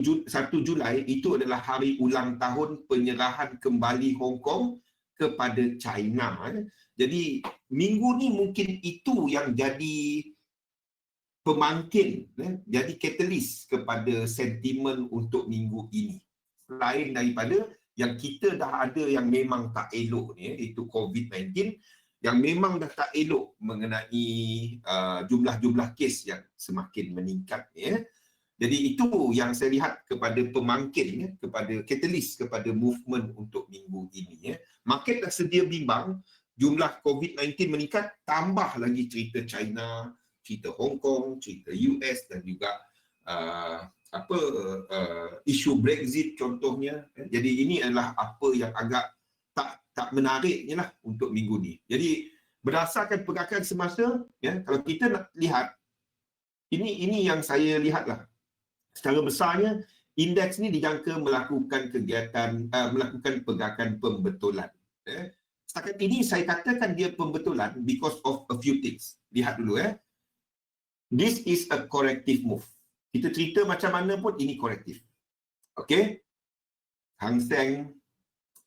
1 Julai itu adalah hari ulang tahun penyerahan kembali Hong Kong kepada China. Jadi minggu ni mungkin itu yang jadi pemangkin, jadi katalis kepada sentimen untuk minggu ini. Selain daripada yang kita dah ada yang memang tak elok ni, iaitu COVID-19, yang memang dah tak elok mengenai jumlah-jumlah kes yang semakin meningkat ni. Jadi itu yang saya lihat kepada pemangkin, kepada katalis kepada movement untuk minggu ini. Market dah sedia bimbang, jumlah COVID-19 meningkat, tambah lagi cerita China, cerita Hong Kong, cerita US dan juga isu Brexit contohnya. Jadi ini adalah apa yang agak tak menariknya lah untuk minggu ni. Jadi berdasarkan pergerakan semasa, kalau kita nak lihat, ini yang saya lihatlah. Secara besarnya, indeks ni dijangka melakukan melakukan pergerakan pembetulan. Setakat ini saya katakan dia pembetulan because of a few things. Lihat dulu. This is a corrective move. Kita cerita macam mana pun ini korektif. Okey? Hang Seng,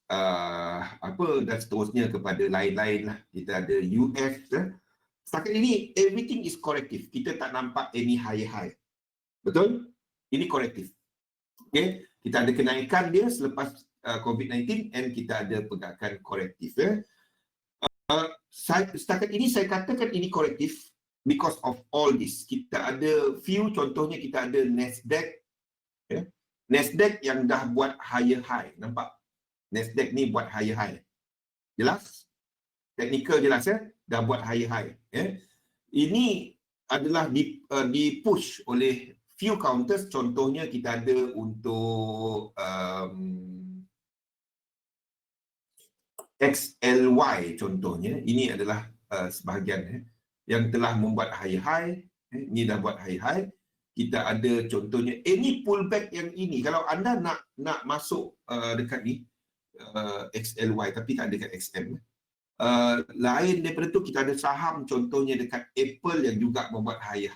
dan seterusnya kepada lain-lain lah. Kita ada US. Setakat ini, everything is korektif. Kita tak nampak any high. Betul? Ini korektif. Okay? Kita ada kenaikan dia selepas COVID-19 and kita ada pergerakan korektif. Setakat ini saya katakan ini korektif because of all this. Kita ada few, contohnya kita ada Nasdaq. Nasdaq yang dah buat higher high. Nampak? Nasdaq ni buat higher high. Jelas? Teknikal jelas dah buat higher high. Ini adalah di-push oleh few counters, contohnya kita ada untuk XLY contohnya, ini adalah sebahagian yang telah membuat high, ini dah buat high. Kita ada contohnya, ini pullback yang ini, kalau anda nak masuk dekat ni, XLY tapi tak dekat XM. Lain daripada tu kita ada saham contohnya dekat Apple yang juga membuat high.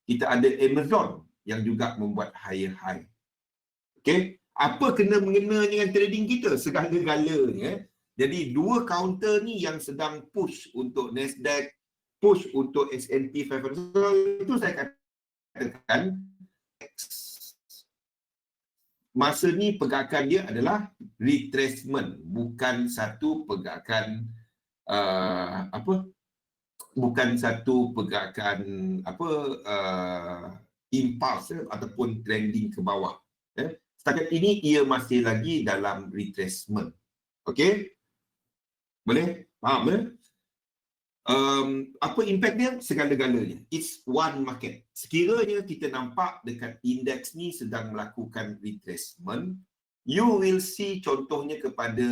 Kita ada Amazon yang juga membuat high. Okey, apa kena-mengena dengan trading kita? Segala-galanya. Jadi dua counter ni yang sedang push untuk Nasdaq, push untuk S&P 500. Itu saya katakan masa ni pergerakan dia adalah retracement, bukan satu pergerakan bukan satu pergerakan impulse ataupun trending ke bawah. Setakat ini ia masih lagi dalam retracement. Okey? Boleh? Faham? Apa impact dia? Segala-galanya. It's one market. Sekiranya kita nampak dekat indeks ni sedang melakukan retracement, you will see contohnya kepada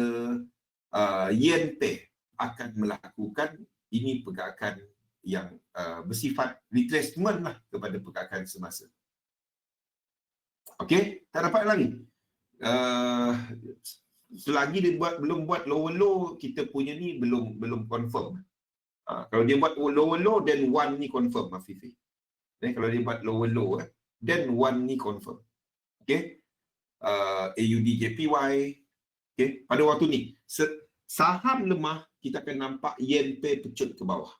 yen pair akan melakukan ini pergerakan yang bersifat retracement lah kepada pergerakan semasa. Okey, tak dapat lagi. Selagi dia belum buat lower low, kita punya ni belum confirm. Kalau dia buat lower low, then one ni confirm, Afifi. Kalau dia buat lower low, then one ni confirm. Okey, AUD JPY. Okey, pada waktu ni saham lemah, kita akan nampak yen pair pecut ke bawah.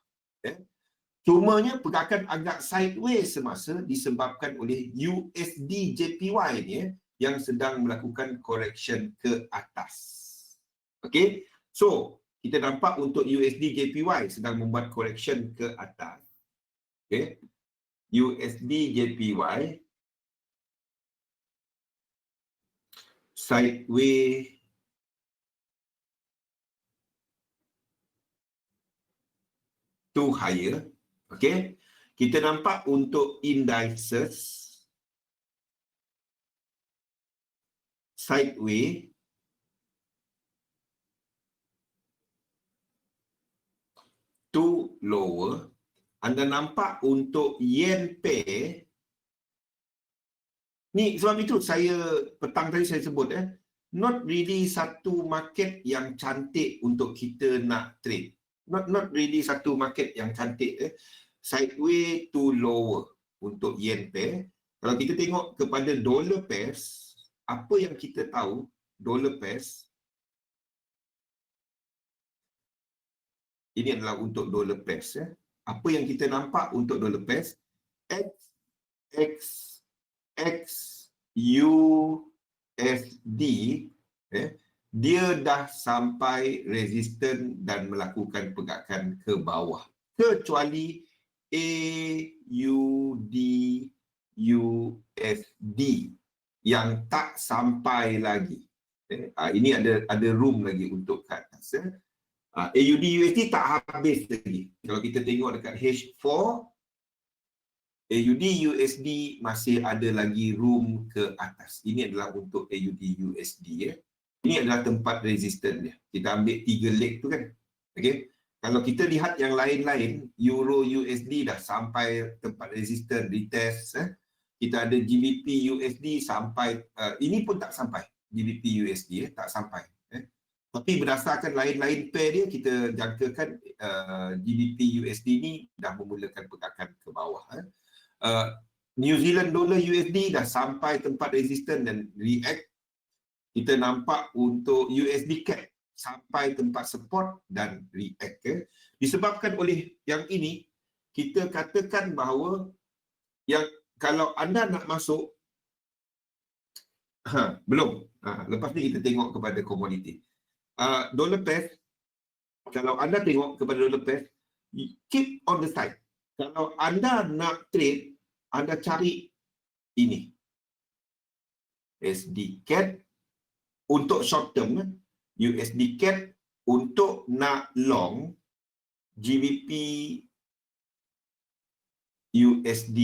Cumanya pergerakan agak sideways semasa disebabkan oleh USD JPY ni yang sedang melakukan correction ke atas. Okey, so kita nampak untuk USD JPY sedang membuat correction ke atas. Okey, USD JPY sideways to higher. Okey, kita nampak untuk indices sideways to lower. Anda nampak untuk yen pair ni, sebab itu saya petang tadi saya sebut not really satu market yang cantik untuk kita nak trade. Not really satu market yang cantik. Sideways to lower untuk yen pair. Kalau kita tengok kepada dollar pairs, apa yang kita tahu dollar pairs ini adalah untuk dollar pairs ya. Apa yang kita nampak untuk dollar pairs, X USD dia dah sampai resisten dan melakukan pergerakan ke bawah, kecuali AUD USD yang tak sampai lagi. Ini ada room lagi untuk ke atas. AUD USD tak habis lagi. Kalau kita tengok dekat H4, AUD USD masih ada lagi room ke atas. Ini adalah untuk AUD USD ya. Ini adalah tempat resisten dia. Kita ambil 3 leg tu kan. Okey. Kalau kita lihat yang lain-lain, Euro USD dah sampai tempat resisten retest Kita ada GBP USD sampai ini pun tak sampai. GBP USD tak sampai. Tapi berdasarkan lain-lain pair dia, kita jangkakan GBP USD ni dah memulakan pergerakan ke bawah. New Zealand dollar USD dah sampai tempat resisten dan react. Kita nampak untuk USD CAD sampai tempat support dan react. Disebabkan oleh yang ini, kita katakan bahawa yang kalau anda nak masuk, belum. Lepas ni kita tengok kepada komoditi. Dollar pairs, kalau anda tengok kepada dollar pairs, keep on the side. Kalau anda nak trade, anda cari ini. USD CAD untuk short term, USD CAD untuk nak long, GBP USD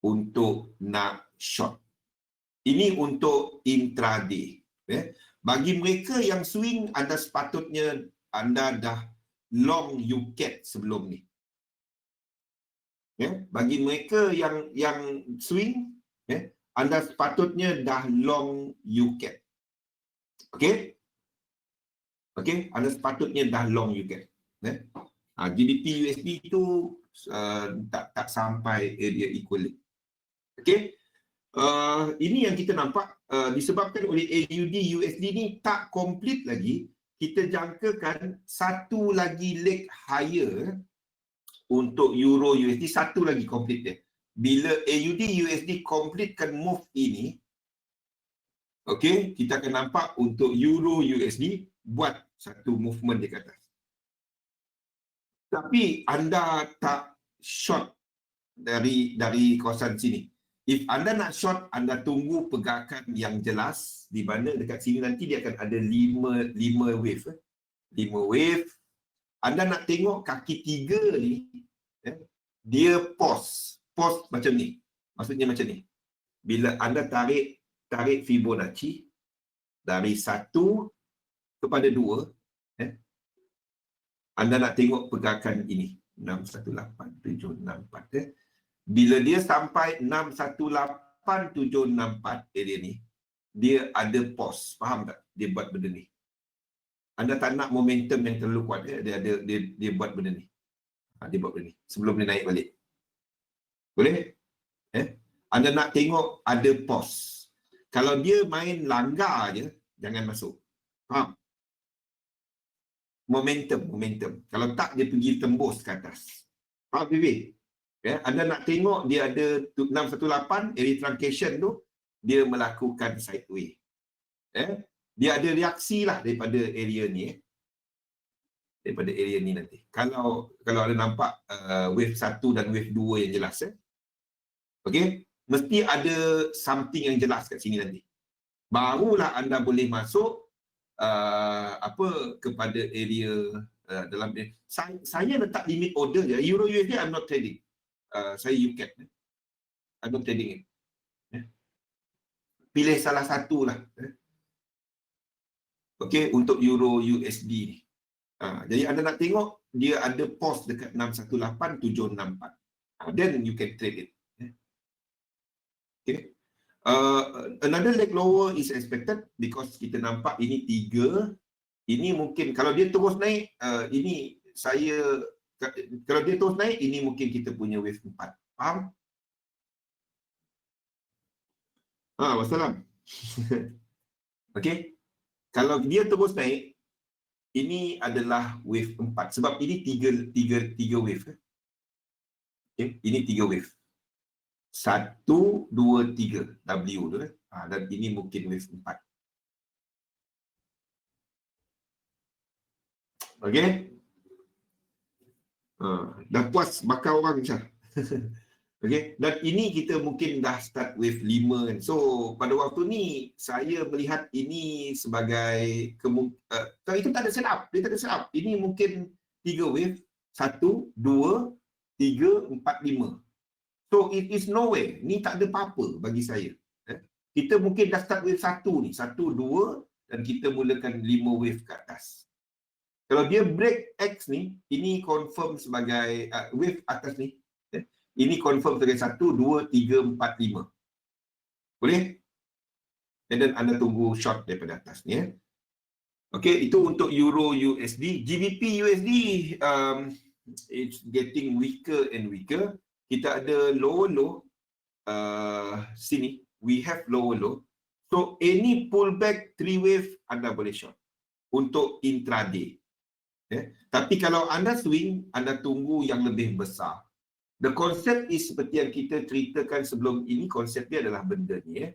untuk nak short. Ini untuk intraday. Bagi mereka yang swing, anda sepatutnya anda dah long UCAD sebelum ni. Bagi mereka yang swing, anda sepatutnya dah long UCAD. Okey? Okey, anda sepatutnya dah long UCAD. GBP USD itu tak sampai area equivalent. Okey? Ini yang kita nampak disebabkan oleh AUD USD ni tak complete lagi. Kita jangkakan satu lagi leg higher untuk Euro USD, satu lagi complete dia. Bila AUD USD completekan move ini, okey, kita akan nampak untuk Euro USD buat satu movement di atas. Tapi anda tak short dari kawasan sini. If anda nak short, anda tunggu pergerakan yang jelas, di mana dekat sini nanti dia akan ada 5 wave. 5 wave. Anda nak tengok kaki 3 ni, dia pause. Pause macam ni. Maksudnya macam ni. Bila anda tarik Fibonacci dari 1 kepada 2, anda nak tengok pergerakan ini. 618764. Bila dia sampai 618764 area ni, dia ada pause. Faham tak? Dia buat benda ni. Anda tak nak momentum yang terlalu kuat. Dia buat benda ni. Dia buat benda ni. Sebelum dia naik balik. Boleh? Anda nak tengok ada pause. Kalau dia main langgar je, jangan masuk. Faham? Momentum. Kalau tak, dia pergi tembus ke atas. Faham, Bibi? Anda nak tengok dia ada 618, area truncation tu, dia melakukan sideway. Dia ada reaksi lah daripada area ni. Daripada area ni nanti. Kalau ada nampak wave 1 dan wave 2 yang jelas. Okey? Mesti ada something yang jelas kat sini nanti. Barulah anda boleh masuk kepada area dalam saya letak limit order je. Euro USD I'm not trading. Saya UCAD. I'm not trading it. Pilih salah satu lah. Okey, untuk Euro USD ni. Jadi anda nak tengok dia ada pause dekat 618764. Then you can trade it. Okay. Another leg lower is expected because kita nampak ini 3. Ini mungkin kalau dia terus naik, kalau dia terus naik, ini mungkin kita punya wave 4. Faham? Wassalam. Okey. Kalau dia terus naik, ini adalah wave 4. Sebab ini tiga wave. Okay. Ini 3 wave. 1, 2, 3. W tu. Dan ini mungkin wave 4. Okey. Dah puas bakar orang Syah. Okey, dan ini kita mungkin dah start wave 5 kan. So, pada waktu ni saya melihat ini sebagai itu tak ada setup, dia tak ada setup. Ini mungkin 3 wave, 1, 2, 3, 4, 5. So, it is nowhere. Ni tak ada apa-apa bagi saya. Kita mungkin dah start wave 1 ni, 1, 2 dan kita mulakan 5 wave ke atas. Kalau dia break X ni, ini confirm sebagai wave atas ni. Ini confirm sebagai 1, 2, 3, 4, 5. Boleh? Dan anda tunggu short daripada atas ni. Okey, itu untuk Euro USD. GBP USD, it's getting weaker and weaker. Kita ada lower low. Sini, we have lower low. So, any pullback 3 wave, anda boleh short. Untuk intraday. Tapi kalau anda swing, anda tunggu yang lebih besar. The concept is seperti yang kita ceritakan sebelum ini, konsep dia adalah benda ni.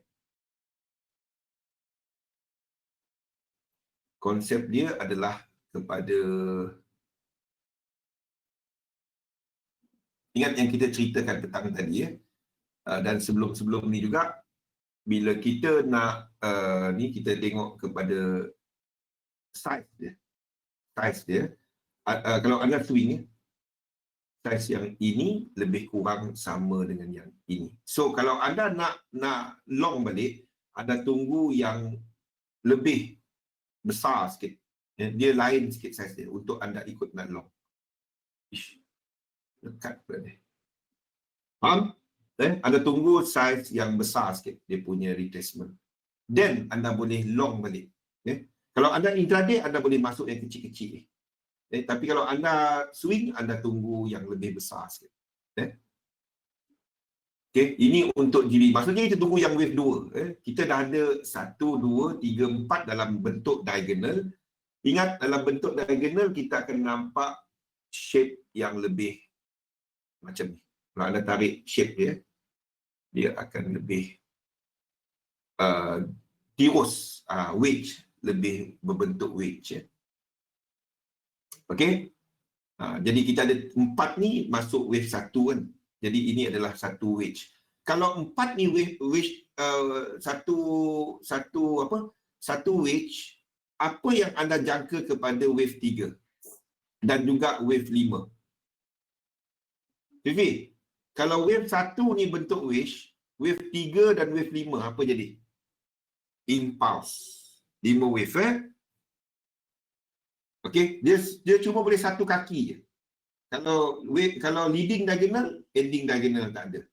Konsep dia adalah kepada, ingat yang kita ceritakan petang tadi dan sebelum ni juga, bila kita nak ni kita tengok kepada size dia. Size dia, kalau anda swing size yang ini lebih kurang sama dengan yang ini. So kalau anda nak long balik, anda tunggu yang lebih besar sikit. Dia lain sikit size dia untuk anda ikut nak long. Dekat pula ni. Faham? Anda tunggu size yang besar sikit dia punya retracement. Then anda boleh long balik. Kalau anda intraday, anda boleh masuk yang kecil-kecil ni. Tapi kalau anda swing, anda tunggu yang lebih besar sikit. Okay, ini untuk GB. Maksudnya kita tunggu yang wave 2. Kita dah ada 1, 2, 3, 4 dalam bentuk diagonal. Ingat, dalam bentuk diagonal, kita akan nampak shape yang lebih macam ni. Kalau anda tarik shape dia, dia akan lebih tirus, wedge, lebih berbentuk wedge. Okey. Jadi kita ada 4 ni masuk wave 1 kan. Jadi ini adalah satu wedge. Kalau 4 ni wedge satu wedge, apa yang anda jangka kepada wave 3 dan juga wave 5? Fifi, kalau wave 1 ni bentuk wedge, wave 3 dan wave 5 apa jadi? Impulse. 5 wave Okey, dia cuma boleh satu kaki je. Kalau leading diagonal, ending diagonal tak ada.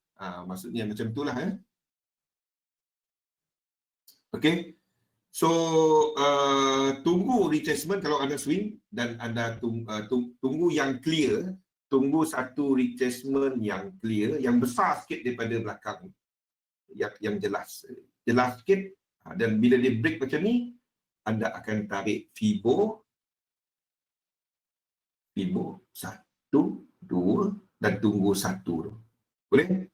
Maksudnya macam itulah Okey. So tunggu retracement kalau anda swing dan anda tunggu yang clear, tunggu satu retracement yang clear, yang besar sikit daripada belakang. Yang jelas sikit, dan bila dia break macam ni, anda akan tarik Fibo 1, 2 dan tunggu 1 tu. Boleh?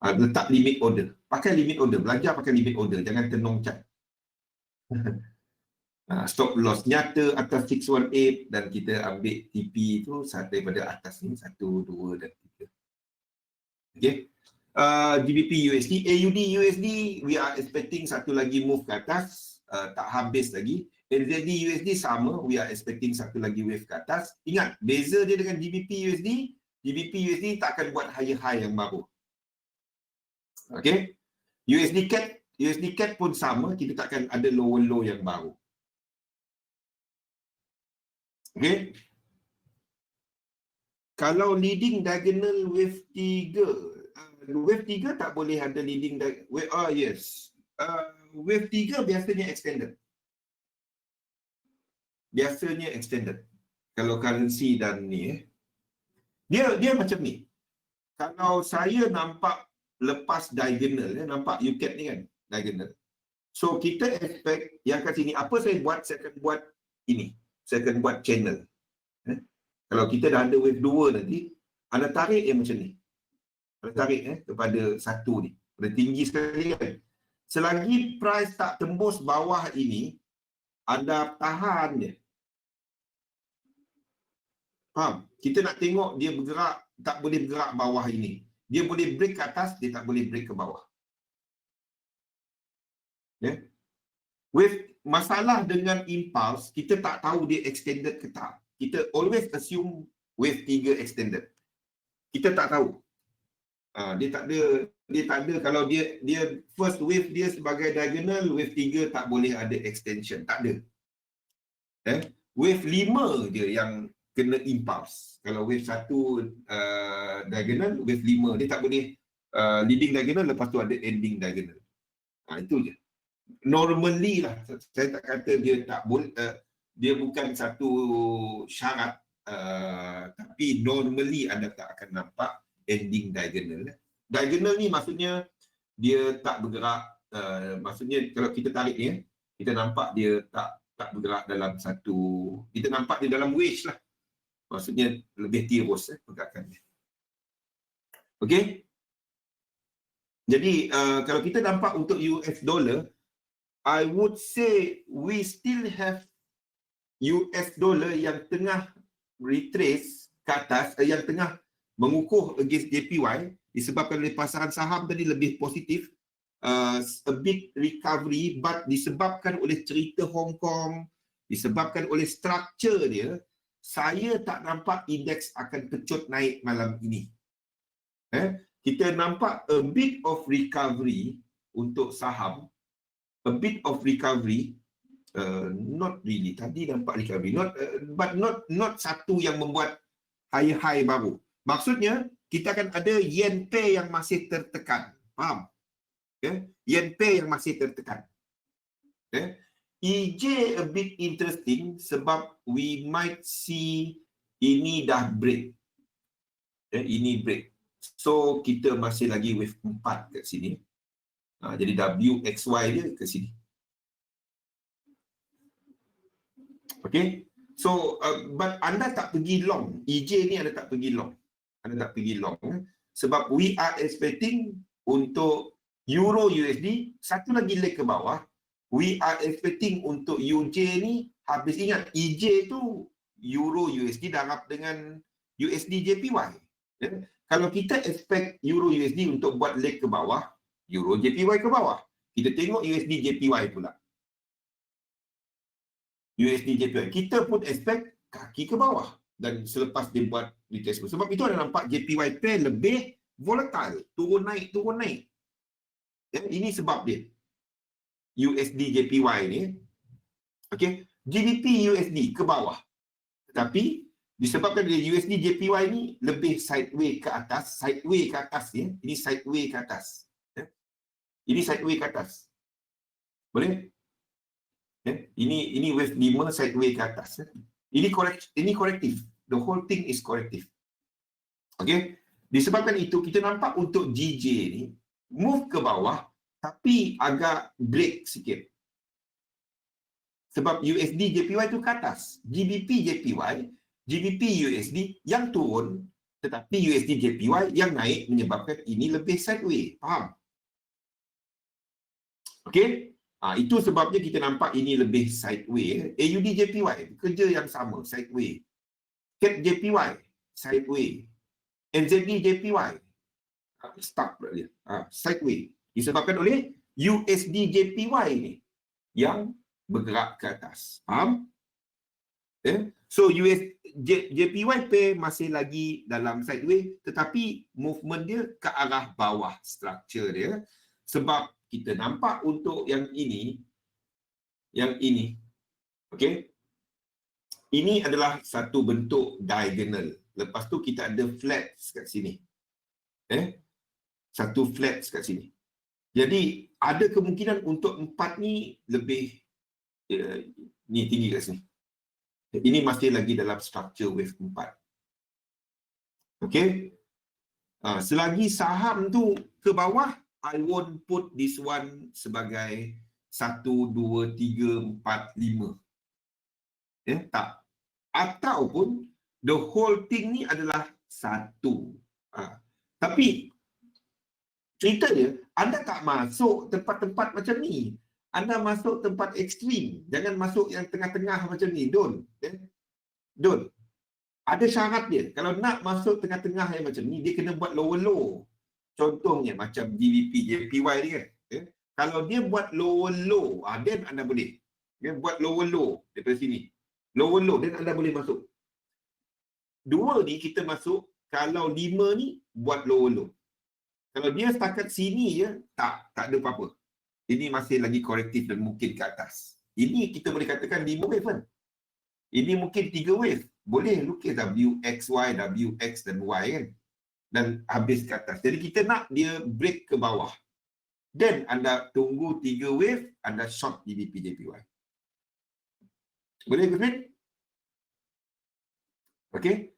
Letak limit order. Pakai limit order. Belajar pakai limit order. Jangan tenung cat. Stop loss nyata atas 618 dan kita ambil TP tu daripada atas ni 1, 2 dan 3. Okay. GBP USD, AUD USD, we are expecting satu lagi move ke atas. Tak habis lagi. NZD USD sama, we are expecting satu lagi wave ke atas. Ingat, beza dia dengan GBP USD tak akan buat higher high yang baru. Okay. USD CAD pun sama, kita tak akan ada lower low yang baru. Okay. Kalau leading diagonal wave 3 tak boleh ada leading diagonal. Yes. Wave 3 biasanya extended. Kalau currency dan ni dia macam ni. Kalau saya nampak lepas diagonal. Nampak U-cap ni kan? Diagonal. So, kita expect yang kat sini, apa saya buat? Saya akan buat ini. Saya akan buat channel. Kalau kita dah ada wave 2 nanti, anda tarik yang macam ni. Anda tarik kepada satu ni. Pada tinggi sekali kan. Selagi price tak tembus bawah ini, anda tahan je. Faham? Kita nak tengok dia bergerak, tak boleh bergerak bawah ini. Dia boleh break ke atas, dia tak boleh break ke bawah. With masalah dengan impulse, kita tak tahu dia extended ke tak. Kita always assume wave 3 extended. Kita tak tahu. Dia tak ada kalau dia first wave dia sebagai diagonal, wave 3 tak boleh ada extension, tak ada. Wave 5 je yang kena impulse. Kalau wave 1 diagonal, wave 5 dia tak boleh leading diagonal, lepas tu ada ending diagonal. Itu je. Normally lah, saya tak kata dia tak boleh, dia bukan satu syarat, tapi normally anda tak akan nampak ending diagonal. Diagonal ni maksudnya dia tak bergerak, maksudnya kalau kita tarik ni, kita nampak dia tak bergerak dalam satu, kita nampak dia dalam wedge lah. Maksudnya lebih tirus pergerakannya. Okey? Jadi kalau kita nampak untuk US dollar, I would say we still have US dollar yang tengah retrace ke atas, yang tengah mengukuh against JPY disebabkan oleh pasaran saham tadi lebih positif, a big recovery, but disebabkan oleh cerita Hong Kong, disebabkan oleh structure dia, saya tak nampak indeks akan kecut naik malam ini. Kita nampak a bit of recovery untuk saham, a bit of recovery, not really, tadi nampak recovery, but not satu yang membuat high baru. Maksudnya, kita akan ada yen pair yang masih tertekan. Faham? Yen pair yang masih tertekan. EJ a bit interesting sebab we might see ini dah break. Ini break. So, kita masih lagi wave 4 kat sini. Jadi WXY dia ke sini. Okay. So, but anda tak pergi long. EJ ni anda tak pergi long. Anda tak pergi long. Sebab we are expecting untuk Euro USD, satu lagi leg ke bawah. We are expecting untuk UJ ni, habis ingat, EJ tu Euro USD darab dengan USD JPY. Kalau kita expect Euro USD untuk buat leg ke bawah, Euro JPY ke bawah. Kita tengok USD JPY pula. USD JPY. Kita pun expect kaki ke bawah. Dan selepas dia buat retracement. Sebab itu anda nampak JPY pair lebih volatile. Turun naik, turun naik. Ini sebab dia. USD JPY ni. Okay. GBP USD ke bawah. Tetapi disebabkan dia USD JPY ni lebih sideway ke atas. Sideway ke atas ni. Ini sideway ke atas. Ini sideway ke atas. Boleh? Ini wave 5 sideway ke atas. Ini korektif. The whole thing is korektif. Okay. Disebabkan itu kita nampak untuk GJ ni move ke bawah tapi agak break sikit. Sebab USD JPY tu ke atas. GBP JPY, GBP USD yang turun tetapi USD JPY yang naik menyebabkan ini lebih sideway. Faham? Okay. Itu sebabnya kita nampak ini lebih sideway. AUD JPY, kerja yang sama, sideway. CAD JPY, sideway. NZD JPY, stuck dia, sideway. Disebabkan oleh USD JPY ni yang bergerak ke atas. Faham? So JPY pair masih lagi dalam sideway, tetapi movement dia ke arah bawah structure dia. Sebab kita nampak untuk yang ini, okay? Ini adalah satu bentuk diagonal. Lepas tu kita ada flats kat sini. Satu flats kat sini. Jadi ada kemungkinan untuk 4 ni lebih ni tinggi kat sini. Ini masih lagi dalam structure wave 4. Okay? Selagi saham tu ke bawah, I won't put this one sebagai 1, 2, 3, 4, 5. Tak. Ataupun the whole thing ni adalah 1. Tapi cerita dia, anda tak masuk tempat-tempat macam ni. Anda masuk tempat ekstrim. Jangan masuk yang tengah-tengah macam ni. Don't. Ada syarat dia. Kalau nak masuk tengah-tengah yang macam ni, dia kena buat lower low. Contohnya macam GBP, JPY ni kan. Kalau dia buat lower low, then anda boleh. Buat lower low daripada sini. Lower low, then anda boleh masuk. 2 ni kita masuk. Kalau 5 ni buat lower low. Kalau dia setakat sini je, tak ada apa-apa. Ini masih lagi korektif dan mungkin ke atas. Ini kita boleh katakan 5 wave kan. Ini mungkin 3 wave. Boleh lukis WXY, WX dan Y kan. Dan habis ke atas. Jadi kita nak dia break ke bawah. Then anda tunggu 3 wave, anda short GBP JPY. Boleh Gusmin? Okay.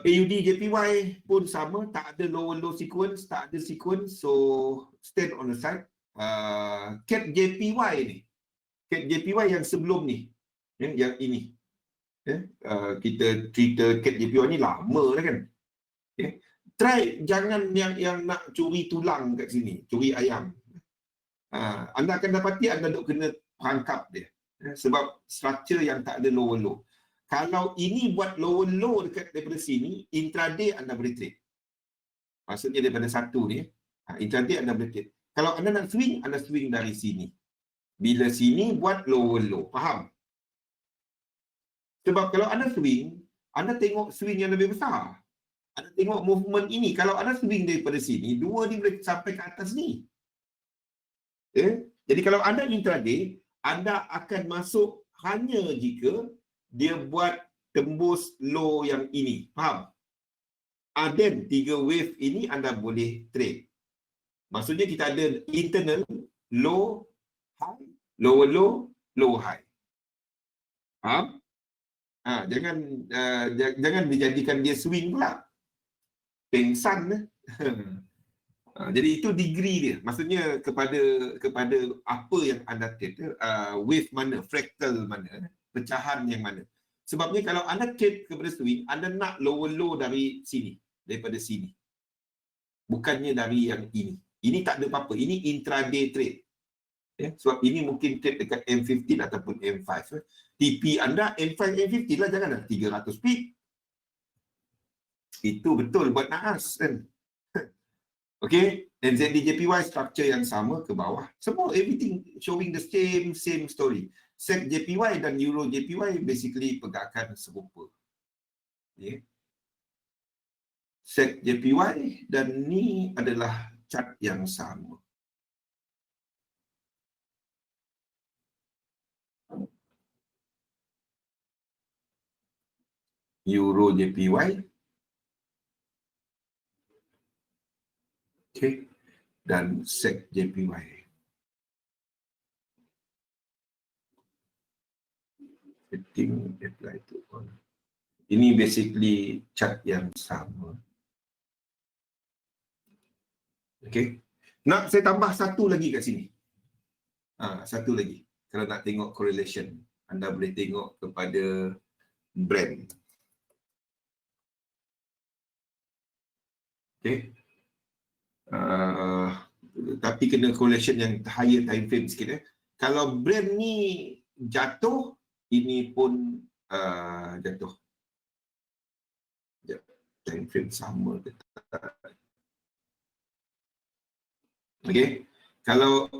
AUD JPY pun sama, tak ada lower low sequence, tak ada sequence, so stand on the side. CAD JPY ni, CAD JPY yang sebelum ni, yang ini, kita cerita CAD JPY ni lama dah kan. Try jangan yang nak curi tulang kat sini, curi ayam. Anda akan dapati anda duk kena perangkap dia, sebab structure yang tak ada lower low. Kalau ini buat lower low dekat daripada sini, intraday anda boleh trade. Maksudnya daripada 1 ni, intraday anda boleh trade. Kalau anda nak swing, anda swing dari sini. Bila sini buat lower low. Faham? Sebab kalau anda swing, anda tengok swing yang lebih besar. Anda tengok movement ini. Kalau anda swing daripada sini, 2 ni boleh sampai ke atas ni. Jadi kalau anda intraday, anda akan masuk hanya jika dia buat tembus low yang ini. Faham? Then 3 wave ini anda boleh trade. Maksudnya kita ada internal low, high, lower low, low high. Faham? Jangan dijadikan dia swing pula. Pengsan. Jadi itu degree dia. Maksudnya kepada apa yang anda trade, wave mana, fractal mana, pecahan yang mana. Sebabnya kalau anda trade kepada swing, anda nak lower low dari sini, daripada sini. Bukannya dari yang ini. Ini tak ada apa-apa. Ini intraday trade. Sebab ini mungkin trade dekat M15 ataupun M5. TP anda M5, M15 lah, jangan ada 300 pip. Itu betul buat naas kan. Okay, NZD JPY structure yang sama ke bawah. Semua everything showing the same story. SEK JPY dan Euro JPY basically pergerakan serupa. SEK JPY dan ni adalah chart yang sama. Euro JPY. Okay. Dan SEK JPY. Setting apply to all. Ini basically chart yang sama. Okay. Nak saya tambah satu lagi kat sini. Satu lagi. Kalau nak tengok correlation, anda boleh tengok kepada brand. Okay. Tapi kena correlation yang higher time frame sikit. Kalau brand ni jatuh, ini pun jatuh. Time frame sama. Okay. Kalau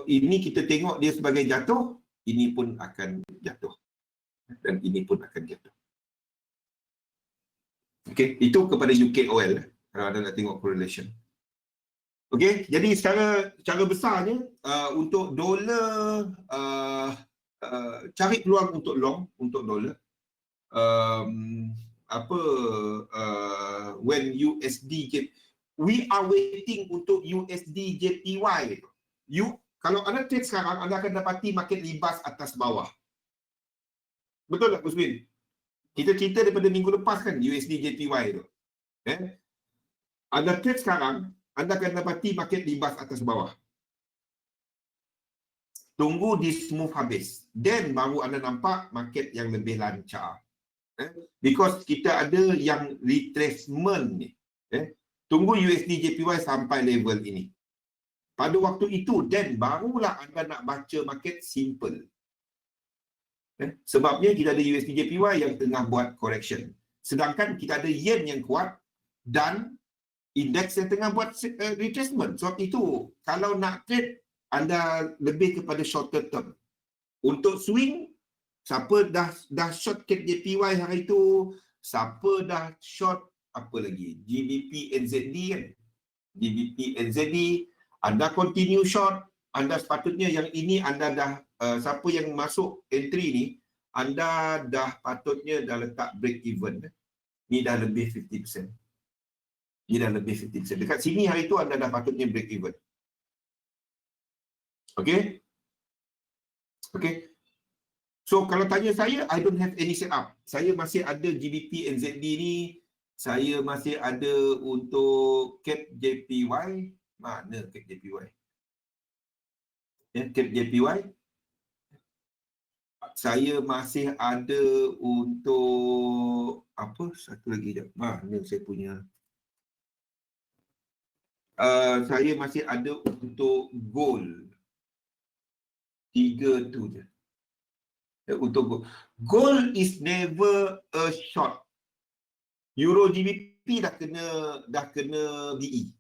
ini kita tengok dia sebagai jatuh, ini pun akan jatuh. Dan ini pun akan jatuh. Okay. Itu kepada UKOL. Kalau anda nak tengok correlation. Okay. Jadi secara besarnya, untuk dolar, cari peluang untuk long, untuk dolar. When USD we are waiting untuk USD JPY. Kalau anda trade sekarang, anda akan dapati market libas atas bawah. Betul tak Gusmin? Kita cerita daripada minggu lepas kan USD JPY tu. Anda trade sekarang, anda akan dapati market libas atas bawah. Tunggu di smooth habis. Then baru anda nampak market yang lebih lancar. Because kita ada yang retracement ni. Tunggu USD JPY sampai level ini. Pada waktu itu, then barulah anda nak baca market simple. Sebabnya kita ada USD JPY yang tengah buat correction. Sedangkan kita ada yen yang kuat dan indeks yang tengah buat retracement. Sebab itu, kalau nak trade, anda lebih kepada shorter term. Untuk swing, siapa dah short CAD JPY hari itu, siapa dah short apa lagi? GBP NZD kan? GBP NZD, anda continue short, anda sepatutnya yang ini anda dah, siapa yang masuk entry ni, anda dah patutnya dah letak break even. Ni dah lebih 50%. Ni dah lebih 50%. Dekat sini hari tu anda dah patutnya break even. Okay? Okay. So kalau tanya saya, I don't have any setup. Saya masih ada GBP NZD ni, saya masih ada untuk CAD JPY. Mana CAD JPY? CAD JPY. Saya masih ada untuk apa? Satu lagi jap. Mana saya punya? Saya masih ada untuk gold. 3 tu je. Untuk gold. Gold is never a short. Euro GBP dah kena BE.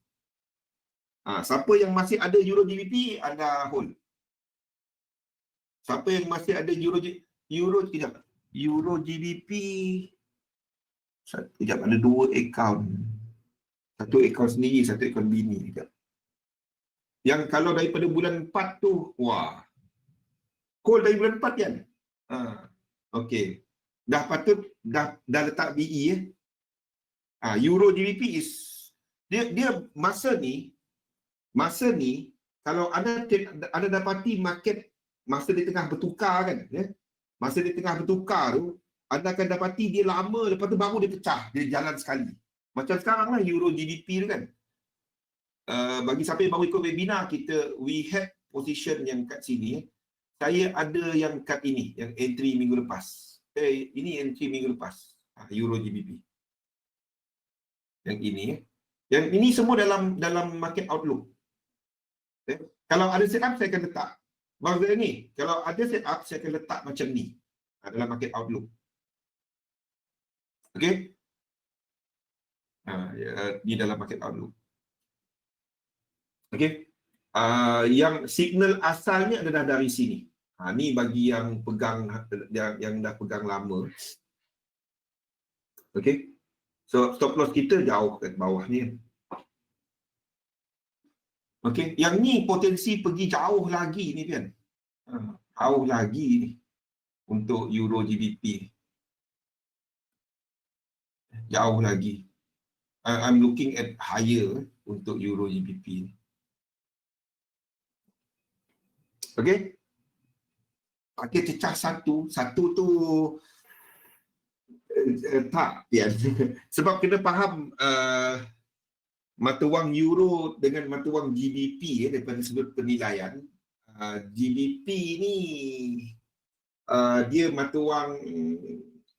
Siapa yang masih ada Euro GBP, anda hold. Siapa yang masih ada Euro GBP, sekejap, ada 2 account. Satu account sendiri, satu account bini. Sekejap. Yang kalau daripada bulan 4 tu, wah. Call dari bulan 4 kan? Okey. Dah patut, dah letak BE Euro GBP is, dia masa ni, kalau anda dapati market masa dia tengah bertukar kan, masa dia tengah bertukar tu, anda akan dapati dia lama, lepas tu baru dia pecah, dia jalan sekali. Macam sekarang lah Euro GBP tu kan. Bagi siapa yang baru ikut webinar kita, we had position yang kat sini. Saya ada yang kat ini, yang entry minggu lepas. Ini entry minggu lepas. Euro GBP. Yang ini. Yang ini semua dalam market outlook. Kalau ada setup, saya akan letak. Maksudnya ni, kalau ada setup, saya akan letak macam ni. Dalam market outlook. Okey? Ni dalam market outlook. Okey? Yang signal asalnya adalah dari sini. Ni bagi yang pegang, yang dah pegang lama. Okey? So, stop loss kita jauh kat bawah ni. Okey, yang ni potensi pergi jauh lagi ni kan. Jauh lagi ni untuk Euro GBP. Jauh lagi. I'm looking at higher untuk Euro GBP. Okey. Pakai cecah satu tu tak ya. Sebab kena faham mata wang euro dengan mata wang GBP daripada sudut penilaian. GBP ni dia mata wang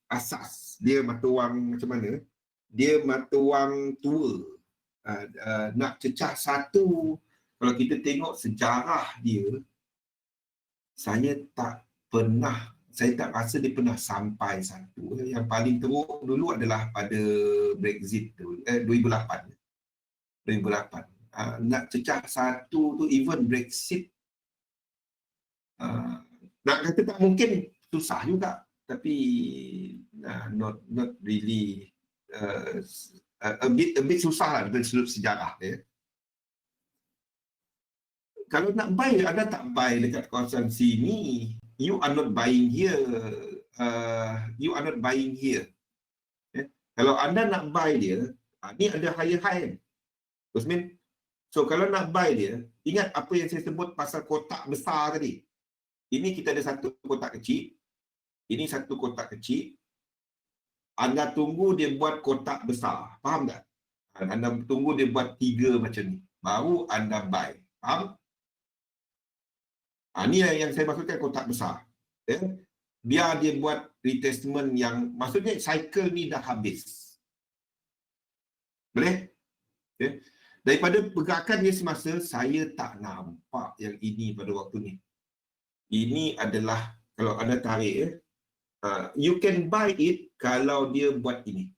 asas, dia mata wang macam mana? Dia mata wang tua. Nak cecah satu, kalau kita tengok sejarah dia, saya tak rasa dia pernah sampai satu. Yang paling teruk dulu adalah pada Brexit 2008. Nak cecah satu tu, even Brexit, nak kata tak mungkin, susah juga. Tapi not really, a bit susah lah dari sudut sejarah dia. Kalau nak buy, anda tak buy dekat kawasan sini. You are not buying here. Kalau anda nak buy dia, ni ada higher high kan? Usmin? So kalau nak buy dia, ingat apa yang saya sebut pasal kotak besar tadi. Ini kita ada satu kotak kecil. Ini satu kotak kecil. Anda tunggu dia buat kotak besar. Faham tak? Anda tunggu dia buat 3 macam ni. Baru anda buy. Faham? Ni yang saya maksudkan kotak besar. Ya? Biar dia buat retracement yang, maksudnya cycle ni dah habis. Boleh? Ya? Daripada pergerakan dia semasa, saya tak nampak yang ini pada waktu ni. Ini adalah, kalau anda tarik, you can buy it kalau dia buat ini.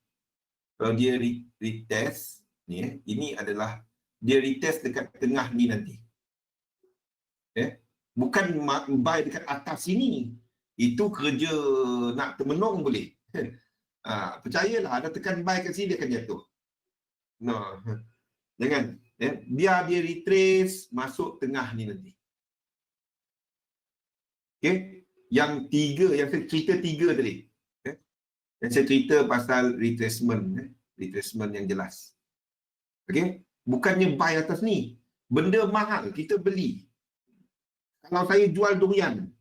Kalau dia retest, ni, ini adalah, dia retest dekat tengah ni nanti. Bukan buy dekat atas sini. Itu kerja nak termenung boleh. Percayalah, ada tekan buy kat sini, dia akan jatuh. No. Jangan. Biar dia retrace masuk tengah ni nanti. Okay? Yang 3, yang saya cerita 3 tadi. Yang saya cerita pasal retracement. Retracement yang jelas. Okay? Bukannya buy atas ni. Benda mahal, kita beli. Kalau saya jual durian,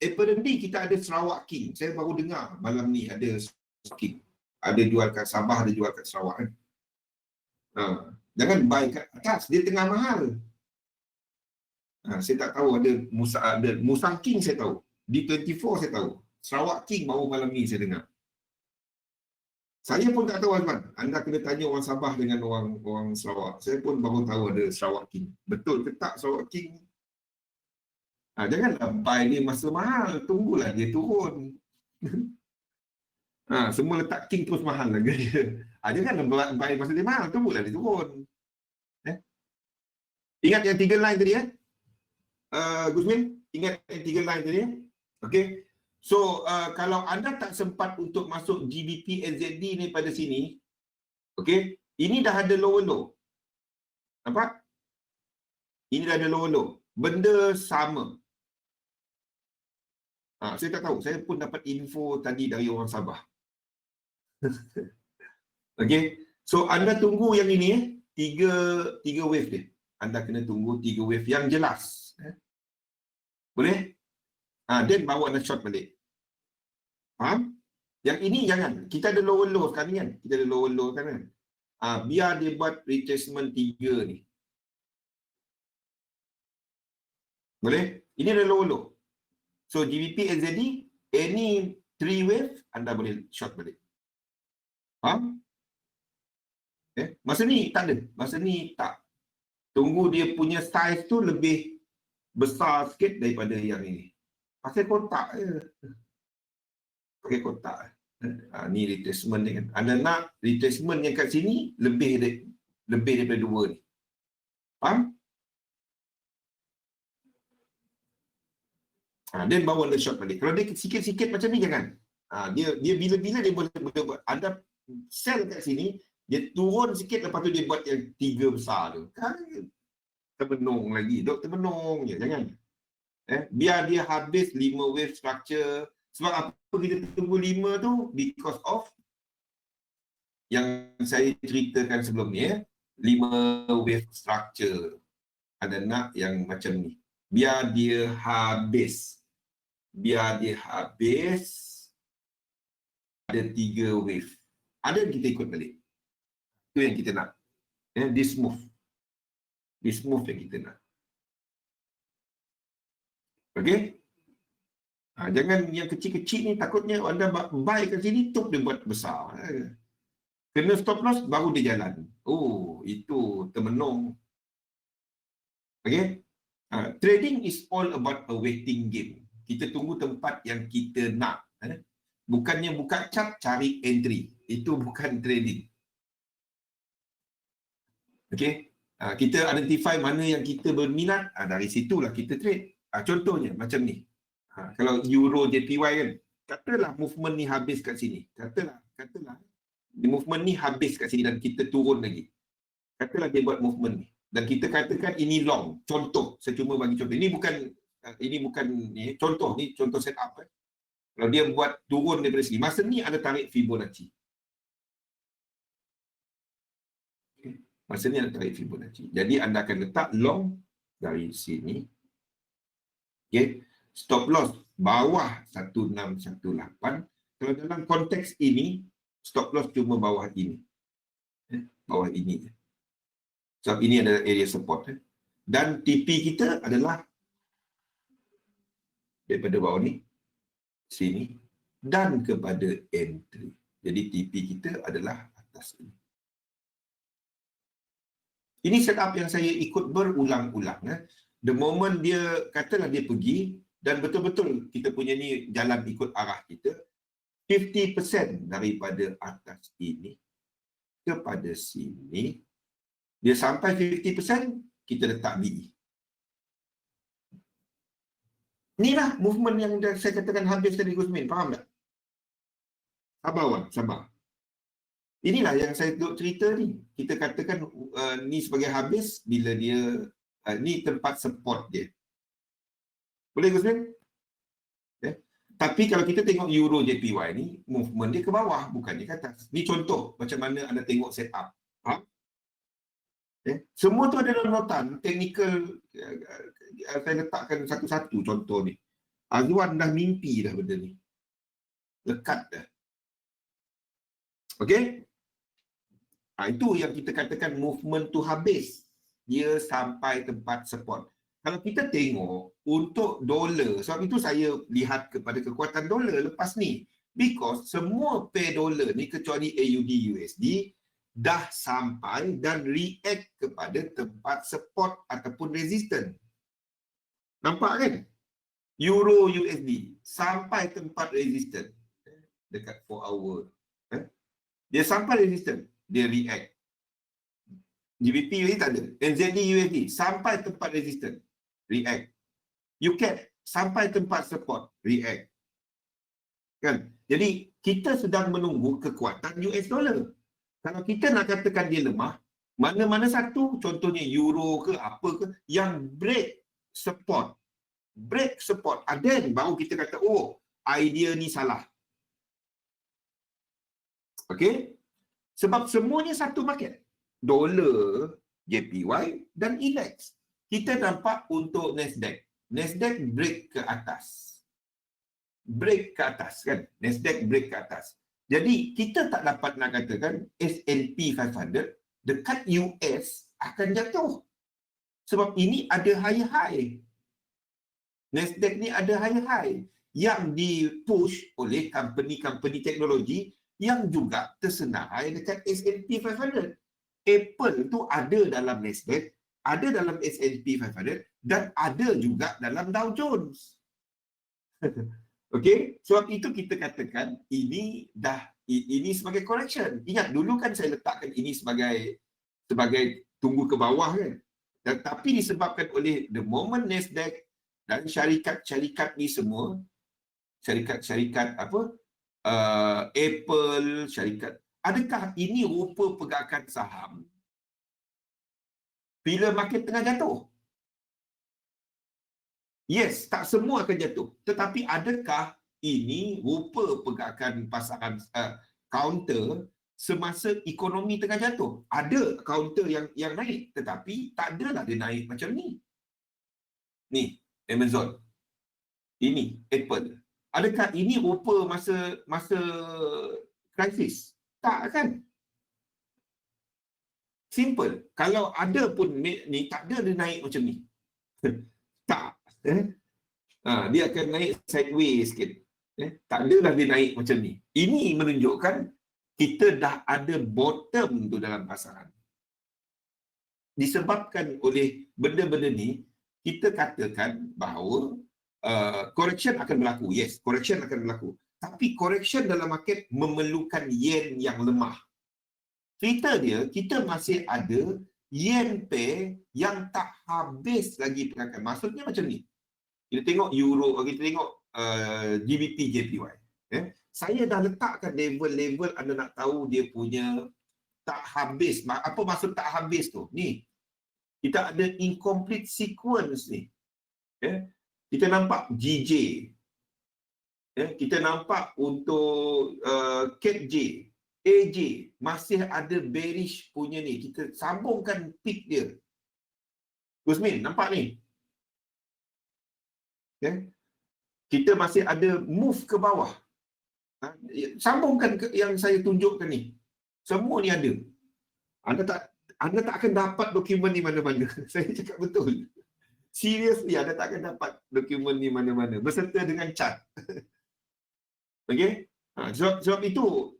apparently kita ada Sarawak King. Saya baru dengar malam ni ada Sarawak King. Ada jual kat Sabah, ada jual kat Sarawak kan. Jangan buy kat atas, dia tengah mahal. Saya tak tahu ada Musang King saya tahu. D24 saya tahu. Sarawak King baru malam ni saya dengar. Saya pun tak tahu Azman. Anda kena tanya orang Sabah dengan orang Sarawak. Saya pun baru tahu ada Sarawak King. Betul ke tak Sarawak King? Janganlah buy dia masa mahal. Tunggulah dia turun. Semua letak King terus mahal lagi dia. Janganlah buy masa dia mahal. Tunggulah dia turun. Ingat yang 3 line tadi Gusmin? Ingat yang 3 line tadi? Okay. So, kalau anda tak sempat untuk masuk GBP NZD ni pada sini, okay, ini dah ada lower low. Nampak? Ini dah ada lower low. Benda sama. Saya tak tahu. Saya pun dapat info tadi dari orang Sabah. Okay. So, anda tunggu yang ini, 3 wave dia. Anda kena tunggu 3 wave yang jelas. Boleh? Then bawa anda short balik. Faham? Yang ini jangan. Kita ada lower low sekarang ni kan? Kita ada lower low kan? Biar dia buat retracement 3 ni. Boleh? Ini ada lower low. So GBP NZD, any 3 wave, anda boleh short balik. Faham? Masa ni tak ada. Masa ni tak. Tunggu dia punya size tu lebih besar sikit daripada yang ini. Pakai kotak je. Pakai kotak. Ni retracement ni kan. Anda nak retracement yang kat sini lebih daripada 2 ni. Faham? Then bawa anda short balik. Kalau dia sikit-sikit macam ni jangan. Dia bila-bila dia boleh buat. Anda sell kat sini, dia turun sikit lepas tu dia buat yang 3 besar tu. Kan termenung lagi. Dok termenung je. Jangan. Biar dia habis 5 wave structure. Sebab apa kita tunggu 5 tu? Because of yang saya ceritakan sebelum ni. 5 wave structure. Ada nak yang macam ni. Biar dia habis. Biar dia habis. Ada 3 wave. Ada kita ikut balik. Itu yang kita nak. This move. This move yang kita nak. Okay? Jangan yang kecil-kecil ni takutnya anda buy kat sini, tuk dia buat besar. Kena stop loss, baru dia jalan. Oh, itu termenung. Okay? Trading is all about a waiting game. Kita tunggu tempat yang kita nak. Bukannya buka chart, cari entry. Itu bukan trading. Okay? Kita identify mana yang kita berminat, dari situlah kita trade. Contohnya macam ni. Kalau Euro JPY kan, katalah movement ni habis kat sini. Katalah movement ni habis kat sini dan kita turun lagi. Katalah dia buat movement ni. Dan kita katakan ini long. Contoh, saya cuma bagi contoh. Ini bukan contoh, ni contoh setup. Kalau dia buat turun daripada sini, masa ni ada tarik Fibonacci. Masa ni ada tarik Fibonacci. Jadi anda akan letak long dari sini. Okay. Stop loss bawah 1618. Kalau dalam konteks ini, stop loss cuma bawah ini. bawah ini. Sebab ini adalah area support. Dan TP kita adalah daripada bawah ni, sini, dan kepada entry. Jadi TP kita adalah atas ini. Ini setup yang saya ikut berulang-ulang. The moment dia katalah dia pergi, dan betul-betul kita punya ni jalan ikut arah kita, 50% daripada atas ini kepada sini, dia sampai 50%, kita letak BE. Inilah movement yang saya katakan habis tadi, Gusmin. Faham tak? Sabar, Wan. Sabar. Inilah yang saya duk cerita ni. Kita katakan ni sebagai habis bila dia, ni tempat support dia. Boleh, Gusmin? Okay. Tapi kalau kita tengok Euro JPY ni, movement dia ke bawah, bukannya ke atas. Ni contoh macam mana anda tengok setup. Faham? Okay. Semua tu ada dalam notan. Technical, saya letakkan satu-satu contoh ni. Azwan dah mimpi dah benda ni. Lekat dah. Okey? Itu yang kita katakan movement tu habis. Dia sampai tempat support. Kalau kita tengok untuk dolar, sebab itu saya lihat kepada kekuatan dolar lepas ni. Because semua pair dolar ni kecuali AUD USD dah sampai dan react kepada tempat support ataupun resistance. Nampak kan? Euro USD sampai tempat resistance dekat 4 hour. Dia sampai resistance, dia react. GBP USD tak ada. NZD USD sampai tempat resistance, react. UCAD sampai tempat support, react. Kan? Jadi kita sedang menunggu kekuatan US dollar. Kalau kita nak katakan dia lemah, mana-mana satu, contohnya euro ke apa ke, yang break support, then baru kita kata, oh, idea ni salah. Okey? Sebab semuanya satu market. Dolar, JPY dan index. Kita nampak untuk Nasdaq. Nasdaq break ke atas. Break ke atas kan? Nasdaq break ke atas. Jadi kita tak dapat nak katakan S&P 500 dekat US akan jatuh. Sebab ini ada high-high. Nasdaq ni ada high-high yang dipush oleh company-company teknologi yang juga tersenarai dekat S&P 500. Apple tu ada dalam Nasdaq, ada dalam S&P 500 dan ada juga dalam Dow Jones. Okey, sebab itu kita katakan ini sebagai correction. Ingat dulu kan saya letakkan ini sebagai tunggu ke bawah kan. Tapi disebabkan oleh the moment Nasdaq dan syarikat-syarikat ni semua, syarikat-syarikat apa? Apple, syarikat. Adakah ini rupa pergerakan saham bila market tengah jatuh? Yes, tak semua akan jatuh. Tetapi adakah ini rupa pergerakan pasaran counter semasa ekonomi tengah jatuh? Ada counter yang naik, tetapi tak adalah dia naik macam ni. Ni, Amazon. Ini, Apple. Adakah ini rupa masa krisis? Tak kan? Simple. Kalau ada pun ni tak ada dia naik macam ni. Tak. Dia akan naik sideways sikit. Tak adalah dia naik macam ni. Ini menunjukkan kita dah ada bottom tu dalam pasaran. Disebabkan oleh benda-benda ni, kita katakan bahawa correction akan berlaku. Yes, correction akan berlaku. Tapi correction dalam market memerlukan yen yang lemah. Cerita dia, kita masih ada yen pair yang tak habis lagi pergerakan. Maksudnya macam ni. Kita tengok euro, kita tengok GBP JPY. Saya dah letakkan level-level anda nak tahu dia punya tak habis. Apa maksud tak habis tu? Ni. Kita ada incomplete sequence ni. Kita nampak GJ. Kita nampak untuk CAPJ, AJ masih ada bearish punya ni. Kita sambungkan peak dia. Gusmin, nampak ni? Kita masih ada move ke bawah. Sambungkan ke yang saya tunjukkan ni. Semua ni ada. Anda tak akan dapat dokumen ni mana-mana. Saya cakap betul. Seriously, anda tak akan dapat dokumen ni mana-mana berserta dengan chart. Okey? Sebab itu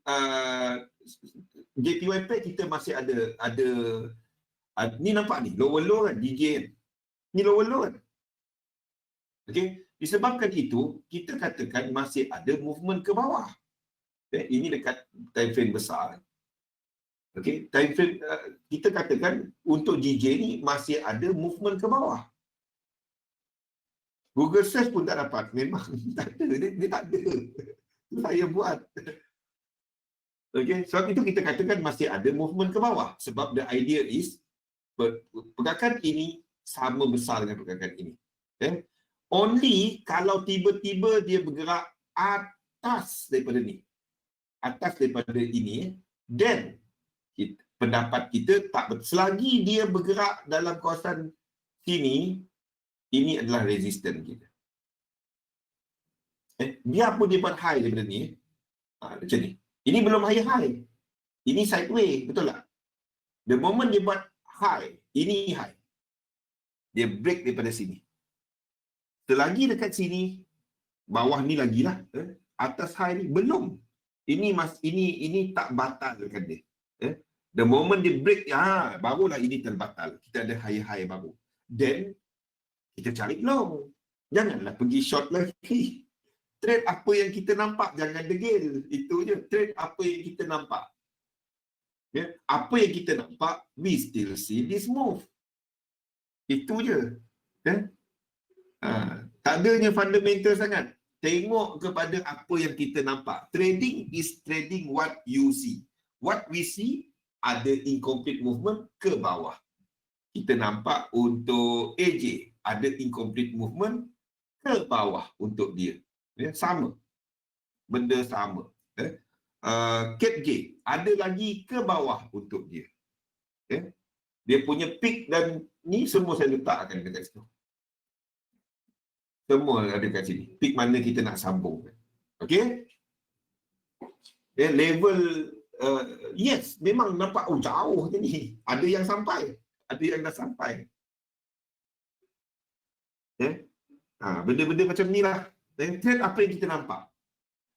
JPY Pay kita masih ada ni nampak ni lower low kan, DJ kan. Ni lower low kan. Okey, disebabkan itu kita katakan masih ada movement ke bawah. Okay? Ini dekat time frame besar. Okey, time frame kita katakan untuk GJ ni masih ada movement ke bawah. Google search pun tak dapat. Memang tak ada. Dia tak ada. Saya buat. Okey, sebab itu kita katakan masih ada movement ke bawah. Sebab the idea is pergerakan ini sama besar dengan pergerakan ini. Okay? Only kalau tiba-tiba dia bergerak atas daripada ni. Atas daripada ini. Then, pendapat kita tak betul. Selagi dia bergerak dalam kawasan sini, ini adalah resistance kita. Biarpun dia buat high daripada ni, macam ni. Ini belum high. Ini sideways, betul tak? The moment dia buat high, ini high. Dia break daripada sini. Selagi dekat sini, bawah ni lagi lah. Atas high ni, belum. Ini tak batalkan dia. The moment dia break, barulah ini terbatal. Kita ada high baru. Then, kita cari long. Janganlah pergi short lagi. Trade apa yang kita nampak, jangan degil. Itu je. Trade apa yang kita nampak. Apa yang kita nampak, we still see this move. Itu je. Tak adanya fundamental sangat. Tengok kepada apa yang kita nampak. Trading is trading what you see. What we see, ada incomplete movement ke bawah. Kita nampak untuk AJ, ada incomplete movement ke bawah untuk dia. Sama. Benda sama. CAPJ, ada lagi ke bawah untuk dia. Dia punya peak dan ni semua saya letakkan dekat situ. Semua ada kat sini. Peak mana kita nak sambung. Okey? Level yes, memang nampak jauh je ni. Ada yang sampai. Ada yang dah sampai. Benda-benda macam ni lah. Trade apa yang kita nampak.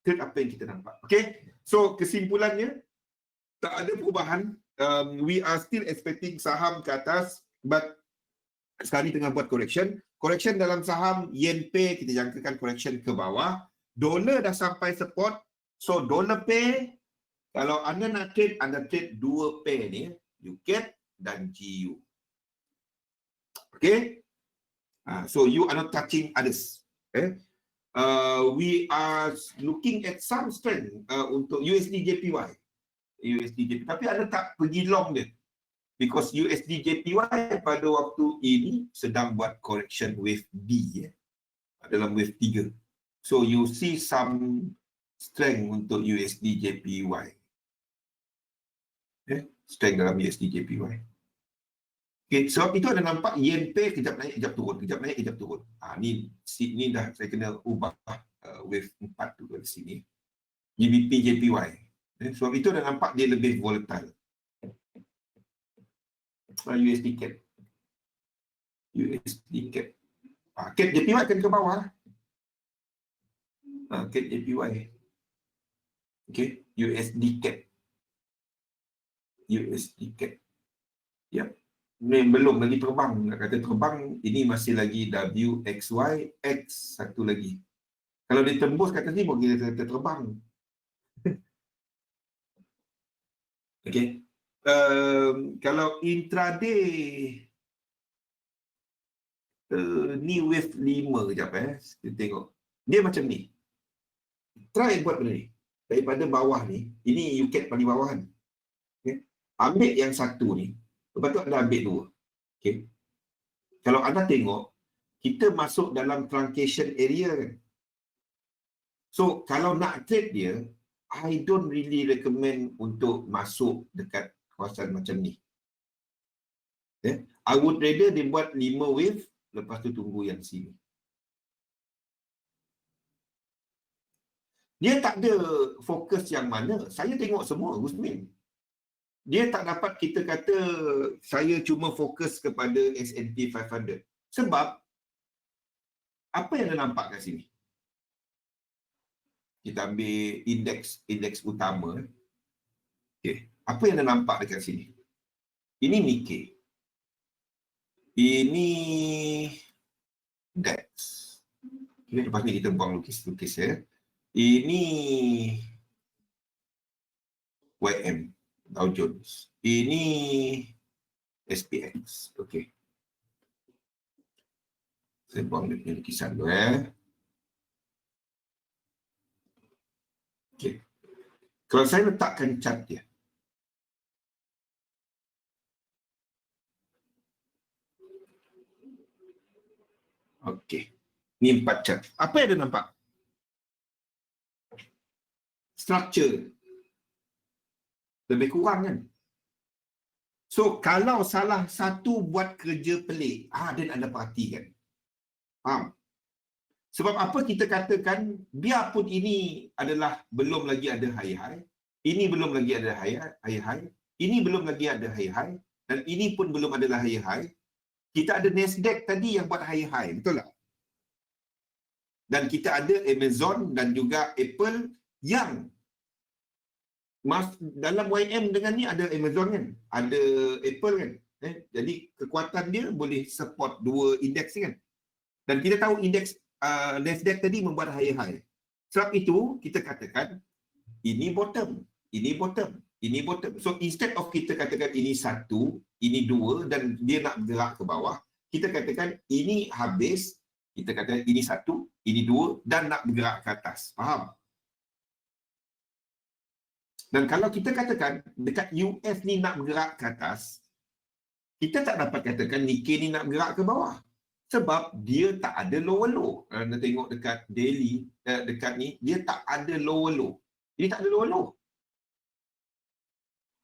Trade apa yang kita nampak. Okey? So, kesimpulannya, tak ada perubahan. We are still expecting saham ke atas, but sekarang ni tengah buat correction. Correction dalam saham Yen Pay, kita jangkakan correction ke bawah. Dolar dah sampai support. So, dollar pay, kalau anda nak trade, anda trade dua pair ni, UCAD dan GU. Okay? So, you are not touching others. Okay? We are looking at some strength untuk USD JPY. Tapi anda tak pergi long dia. Because USD JPY pada waktu ini sedang buat correction wave B. Dalam wave 3. So, you see some strength untuk USD JPY. Strength dalam USD JPY. Okay, sebab itu ada nampak Yen Pay kejap naik, kejap turun, kejap naik, kejap turun. Ni dah saya kena ubah wave 4 tu dari sini. GBP JPY. Sebab itu dah nampak dia lebih volatile. USD CAD. USD CAD. CAD JPY akan ke bawah. CAD JPY. Okay, USD CAD. USD CAD. Yep. Ni belum lagi terbang. Nak kata terbang, ini masih lagi WXY, X satu lagi. Kalau dia tembus kat sini, mungkin dia kata terbang. Okay. Kalau intraday, ni wave 5 kejap kita tengok. Dia macam ni. Try buat benda ni. Daripada bawah ni, ini UCAD paling bawah kan. Okay. Ambil yang satu ni. Lepas tu anda ambil dua. Okay. Kalau anda tengok, kita masuk dalam truncation area kan. So, kalau nak trade dia, I don't really recommend untuk masuk dekat kawasan macam ni. Okay. I would rather dia buat 5 wave, lepas tu tunggu yang sini. Dia tak ada fokus yang mana. Saya tengok semua, Gusmin. dia tak dapat kita kata saya cuma fokus kepada S&P 500. Sebab apa yang anda nampak kat sini? Kita ambil indeks utama. Okey, apa yang anda nampak dekat sini? Ini Nikkei. Ini DAX. Okay, lepas ni kita buang lukis-lukis ya. Ini YM, Dow Jones. Ini SPX. Okey. Saya buang lukisan dulu Okey. Kalau saya letakkan chart dia. Okey. Ni 4 chart. Apa yang ada nampak? Structure. Lebih kurang kan? So, kalau salah satu buat kerja pelik, dan anda perhatikan. Faham? Sebab apa kita katakan, biarpun ini adalah belum lagi ada high-high, ini belum lagi ada high-high, ini belum lagi ada high-high, dan ini pun belum adalah high-high, kita ada Nasdaq tadi yang buat high-high, betul tak? Dan kita ada Amazon dan juga Apple yang dalam YM dengan ni ada Amazon kan, ada Apple kan. Jadi kekuatan dia boleh support dua indeks kan. Dan kita tahu indeks Nasdaq tadi membuat high-high. Sebab itu kita katakan ini bottom, ini bottom, ini bottom. So instead of kita katakan ini satu, ini dua dan dia nak bergerak ke bawah, kita katakan ini habis, kita katakan ini satu, ini dua dan nak bergerak ke atas. Faham? Dan kalau kita katakan dekat US ni nak bergerak ke atas, kita tak dapat katakan Nikkei ni nak bergerak ke bawah. Sebab dia tak ada lower low. Anda tengok dekat daily, dekat ni, dia tak ada lower low. Dia tak ada lower low.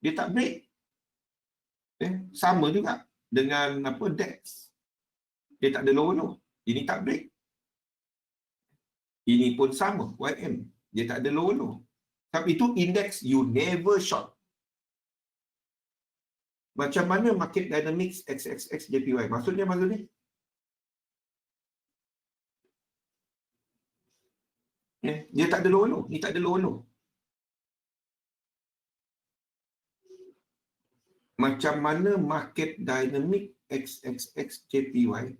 Dia tak break. Sama juga dengan apa DAX. Dia tak ada lower low. Ini tak break. Ini pun sama, YM. Dia tak ada lower low. Sebab itu indeks you never short. Macam mana market dynamics XXX JPY? Maksudnya ni? Dia tak ada lower low. Ni tak ada lower low. Macam mana market dynamic XXX JPY?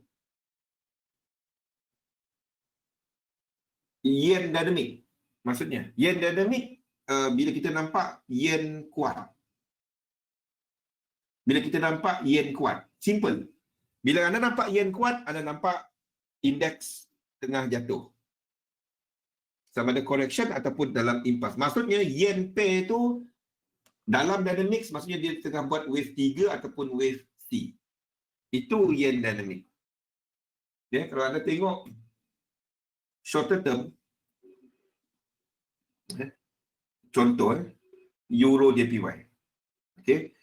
Yen dynamic. Maksudnya, yen dynamic bila kita nampak yen kuat. Bila kita nampak yen kuat. Simple. Bila anda nampak yen kuat, anda nampak indeks tengah jatuh. Sama ada correction ataupun dalam impasse. Maksudnya yen pair tu dalam dynamics maksudnya dia tengah buat wave 3 ataupun wave C. Itu yen dynamic. Kalau anda tengok shorter term, contoh Euro JPY. Okay.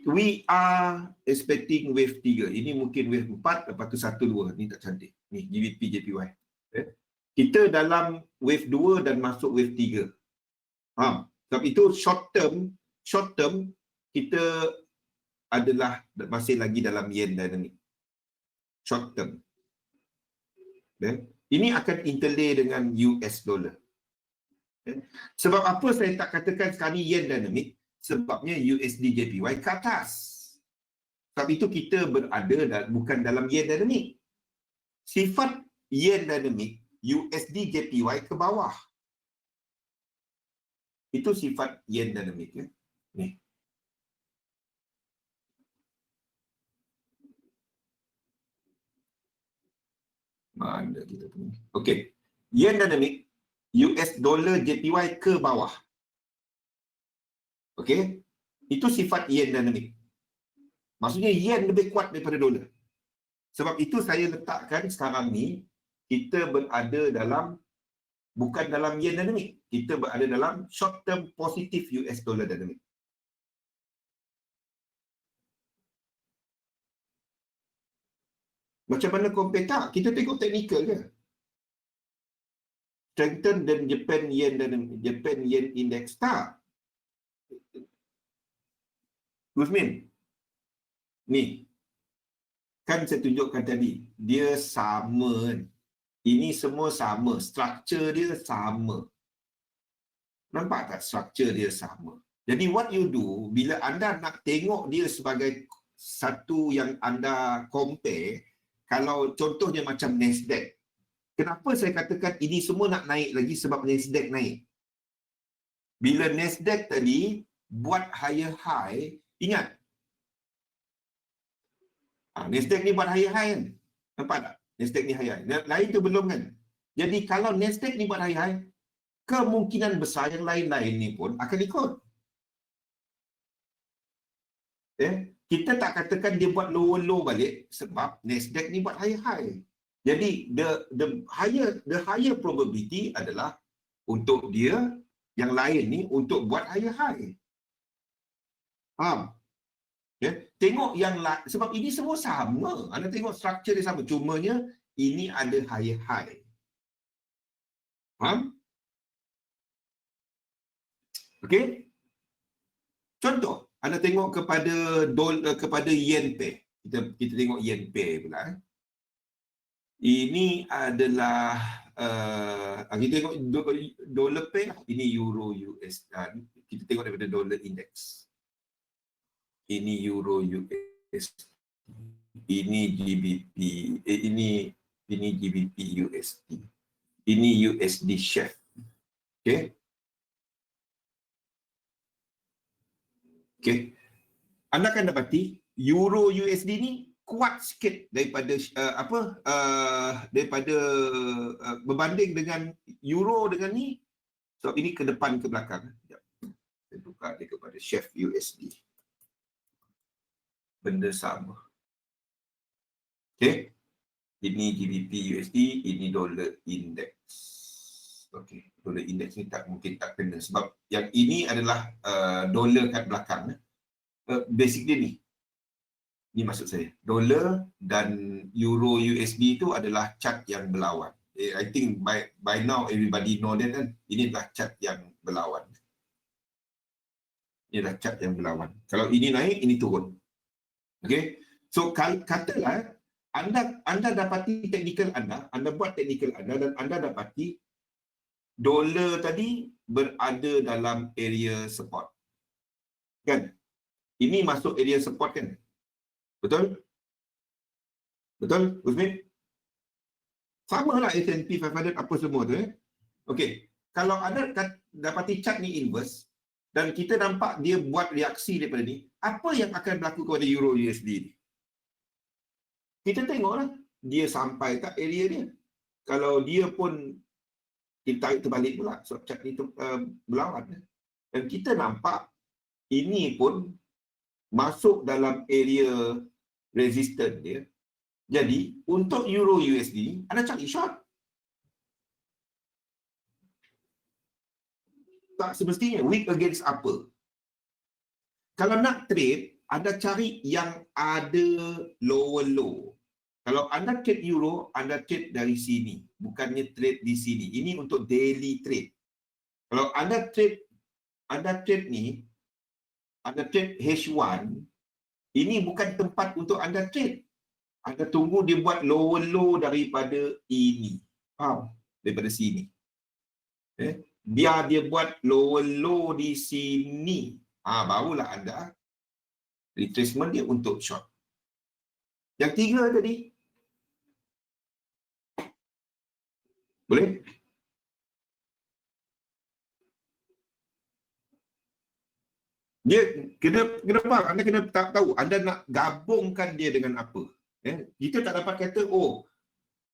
We are expecting wave 3. Ini mungkin wave 4, lepas tu 1, 2. Ni tak cantik. Ni GBP JPY. Okay. Kita dalam wave 2 dan masuk wave 3. Faham? Sebab itu short term kita adalah masih lagi dalam yen dynamic. Short term. Okay. Ini akan interlay dengan US dollar. Okay. Sebab apa saya tak katakan sekarang ni yen dynamic? Sebabnya USD JPY ke atas. Sebab itu kita berada bukan dalam yen dynamic. Sifat yen dynamic, USD JPY ke bawah. Itu sifat yen dynamic. Ni. Mana kita punya? Okey. Yen dynamic, US dollar JPY ke bawah. Okey. Itu sifat yen dynamic. Maksudnya yen lebih kuat daripada dolar. Sebab itu saya letakkan sekarang ni kita berada dalam bukan dalam yen dynamic. Kita berada dalam short term positive US dollar dynamic. Macam mana compare tak? Kita tengok technical ke? Strengthen dan Japan yen index tak? Gusmin, ni kan saya tunjukkan tadi, dia sama. Ini semua sama, struktur dia sama. Nampak tak struktur dia sama? Jadi what you do, bila anda nak tengok dia sebagai satu yang anda compare, kalau contohnya macam Nasdaq. Kenapa saya katakan ini semua nak naik lagi sebab Nasdaq naik? Bila Nasdaq tadi buat higher high, ingat. Nasdaq ni buat higher high kan? Nampak tak? Nasdaq ni higher high. Lain tu belum kan? Jadi kalau Nasdaq ni buat higher high, kemungkinan besar yang lain-lain ni pun akan ikut. Kita tak katakan dia buat lower low balik sebab Nasdaq ni buat higher high. Jadi the higher probability adalah untuk dia yang lain ni untuk buat higher high. Faham? Tengok yang lain, sebab ini semua sama. Anda tengok struktur dia sama, cumanya ini ada higher high. Faham? Okey? Contoh, anda tengok kepada yen pair. Kita tengok yen pair pula. Ini adalah kita tengok dollar pair, ini euro US. Kita tengok daripada dollar index. Ini euro US. Ini GBP, ini GBP USD. Ini USD share. Okey. Okey. Anda akan dapati euro USD ni kuat sikit daripada berbanding dengan euro dengan ni. Sebab ini ke depan ke belakang. Sekejap. Saya tukar dia kepada chef USD. Benda sama. Okey. Ini GBP USD, ini dollar index. Okey, dollar index ni mungkin tak kena sebab yang ini adalah dolar kat belakang. Basic dia ni. Ni maksud saya. Dolar dan euro USD tu adalah chart yang berlawan. I think by now everybody know that kan. Ini adalah chart yang berlawan. Ini adalah chart yang berlawan. Kalau ini naik, ini turun. Okey. So katalah anda dapati teknikal anda buat teknikal anda dan anda dapati dolar tadi berada dalam area support. Kan? Ini masuk area support kan? Betul? Betul, Usmin? Sama lah S&P 500 apa semua tu. Okey. Kalau anda dapati chart ni inverse dan kita nampak dia buat reaksi daripada ni, apa yang akan berlaku kepada euro USD ni? Kita tengoklah dia sampai kat area dia. Kalau dia pun kita tarik terbalik pula sebab chart ni berlawan. Dan kita nampak ini pun masuk dalam area resistance dia. Jadi untuk euro USD anda cari short. Tak semestinya weak against apa. Kalau nak trade, anda cari yang ada lower low. Kalau anda trade euro, anda trade dari sini. Bukannya trade di sini. Ini untuk daily trade. Kalau anda trade ni, anda trade H1, ini bukan tempat untuk anda trade. Anda tunggu dia buat lower low daripada ini. Faham? Daripada sini. Biar dia buat lower low di sini. Barulah anda retracement dia untuk short. Yang tiga tadi. Boleh? Dia kenapa anda kena tahu anda nak gabungkan dia dengan apa. Kita tak dapat kata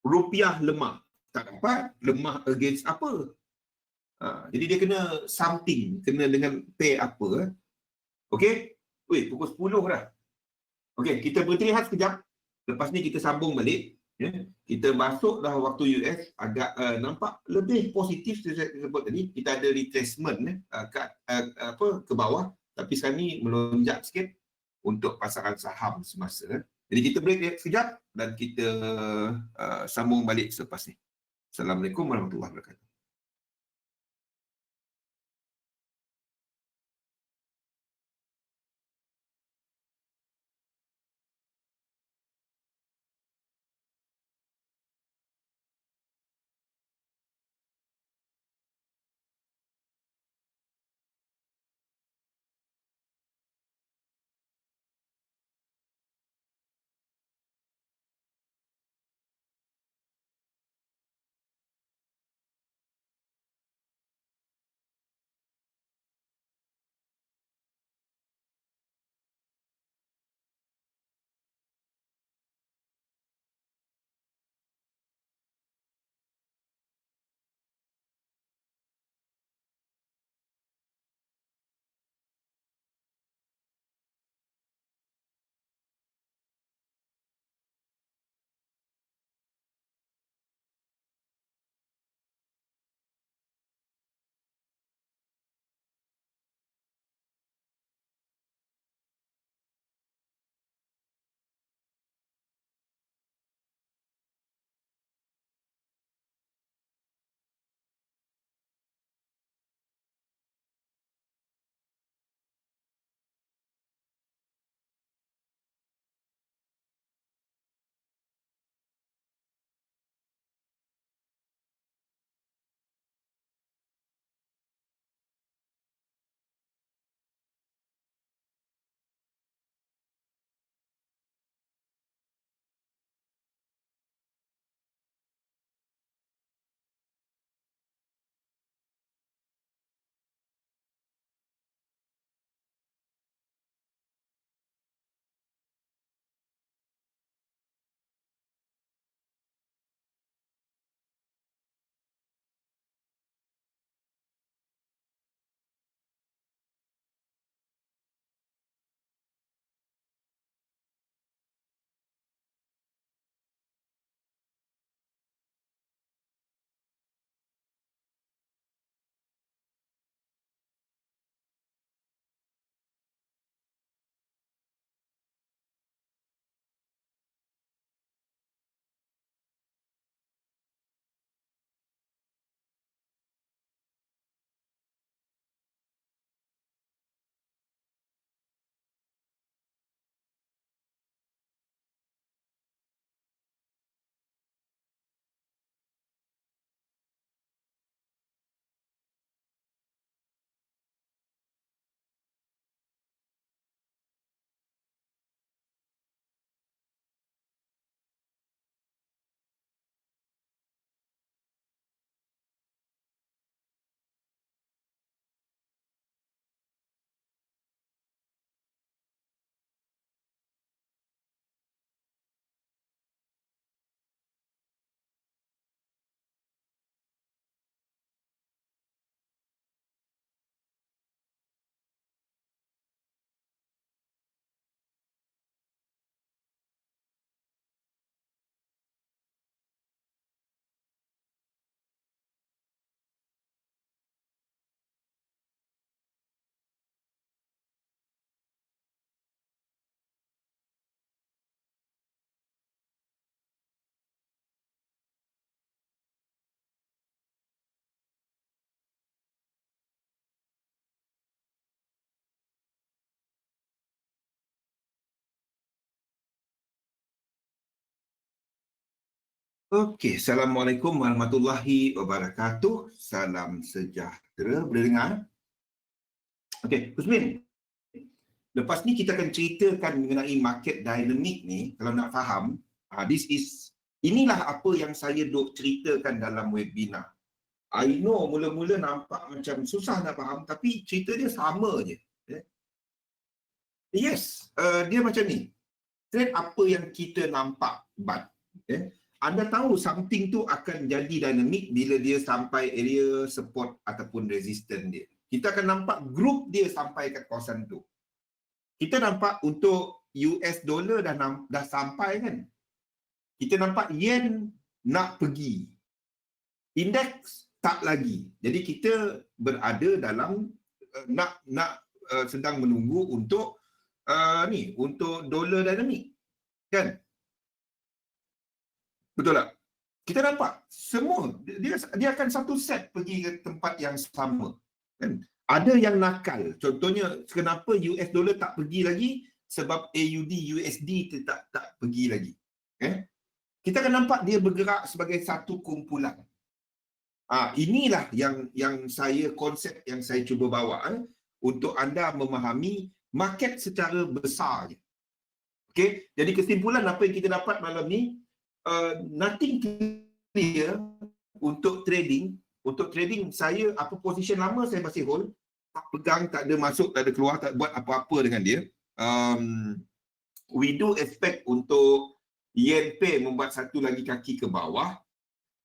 rupiah lemah. Tak dapat lemah against apa. Jadi dia kena something, kena dengan pair apa. Okey? Pukul 10 dah. Okey, kita berhenti rehat sekejap. Lepas ni kita sambung balik. Kita masuk dah waktu US agak nampak lebih positif saya sebut tadi. Kita ada retracement ke bawah, tapi sekarang ni melonjak sikit untuk pasaran saham semasa. Jadi kita break sekejap dan kita sambung balik selepas ni. Assalamualaikum warahmatullahi wabarakatuh. Okey, Assalamualaikum warahmatullahi wabarakatuh. Salam sejahtera. Boleh dengar? Okey, Husmin. Lepas ni kita akan ceritakan mengenai market dynamic ni. Kalau nak faham, inilah apa yang saya duk ceritakan dalam webinar. I know mula-mula nampak macam susah nak faham, tapi cerita dia sama je. Yes, dia macam ni. Trend apa yang kita nampak, but anda tahu something tu akan jadi dynamic bila dia sampai area support ataupun resistance dia. Kita akan nampak group dia sampai kat kawasan tu. Kita nampak untuk US dollar dah sampai kan. Kita nampak yen nak pergi. Indeks tak lagi. Jadi kita berada dalam sedang menunggu untuk untuk dollar dynamic. Kan? Betul tak? Kita nampak semua dia akan satu set pergi ke tempat yang sama. Kan? Ada yang nakal. Contohnya kenapa US dollar tak pergi lagi? Sebab AUD USD tak pergi lagi. Kita akan nampak dia bergerak sebagai satu kumpulan. Inilah yang konsep yang saya cuba bawa untuk anda memahami market secara besar. Okey, jadi kesimpulan apa yang kita dapat malam ni, nothing clear untuk trading. Untuk trading saya apa position lama saya masih hold, tak pegang, tak ada masuk, tak ada keluar, tak buat apa-apa dengan dia. We do expect untuk yen pair membuat satu lagi kaki ke bawah.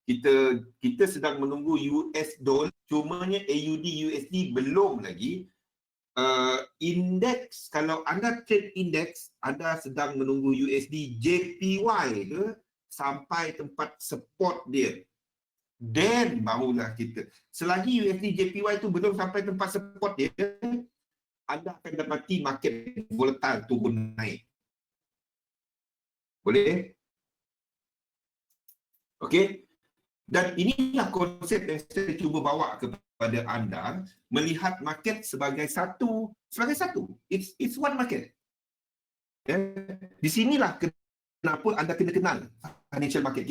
Kita sedang menunggu US dollar, cumanya AUD USD belum lagi. Indeks, kalau anda trade indeks, anda sedang menunggu USD JPY ke sampai tempat support dia, then barulah kita. Selagi USD JPY tu belum sampai tempat support dia, anda akan dapati market volatile turun naik. Boleh? Okey. Dan inilah konsep yang saya cuba bawa kepada anda, melihat market sebagai satu. It's one market. Di sinilah kenapa anda kena kenal financial market.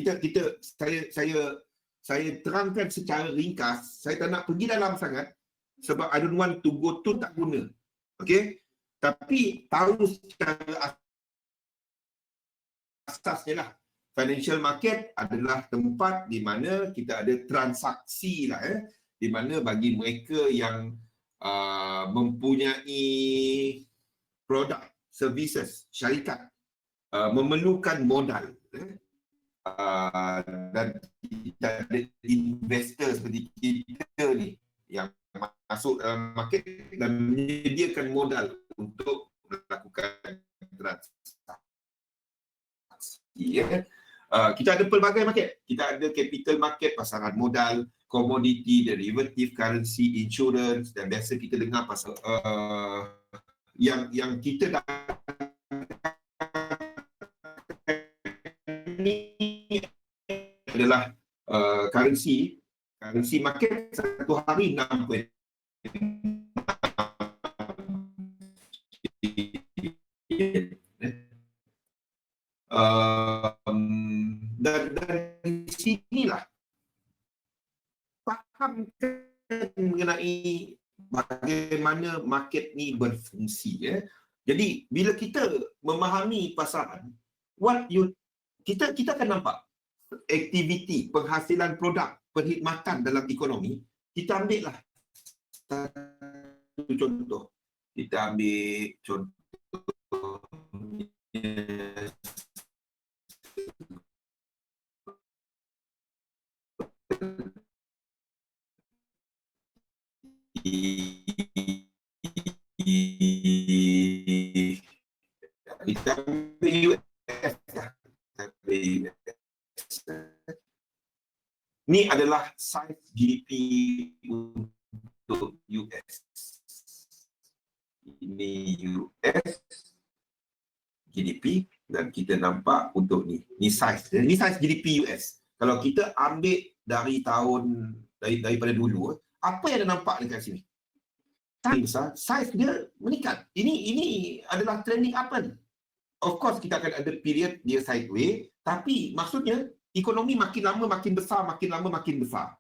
Saya terangkan secara ringkas. Saya tak nak pergi dalam sangat sebab I don't want to go to, tak guna. Okey? Tapi tahu secara asasnya lah. Financial market adalah tempat di mana kita ada transaksi lah, di mana bagi mereka yang mempunyai produk, services, syarikat, memerlukan modal, dan kita ada investor seperti kita ni yang masuk dalam market dan menyediakan modal untuk melakukan transaksi. Kita ada pelbagai market. Kita ada capital market, pasaran modal, commodity, derivative, currency, insurance, dan biasa kita dengar pasal yang kita dah ini adalah currency market satu hari 6 dan dari sinilah fahamkan mengenai bagaimana market ni berfungsi. Jadi bila kita memahami pasaran, kita akan nampak aktiviti penghasilan produk perkhidmatan dalam ekonomi. Kita ambil lah satu contoh. Kita ambil contoh kita ambil US. Ini adalah size GDP untuk US. Ini US GDP dan kita nampak untuk ni. Ni size GDP US. Kalau kita ambil dari tahun daripada dulu, apa yang anda nampak dekat sini? Besar, size dia meningkat. Ini adalah trending up. Of course kita akan ada period dia sideways, tapi maksudnya ekonomi makin lama makin besar, makin lama makin besar.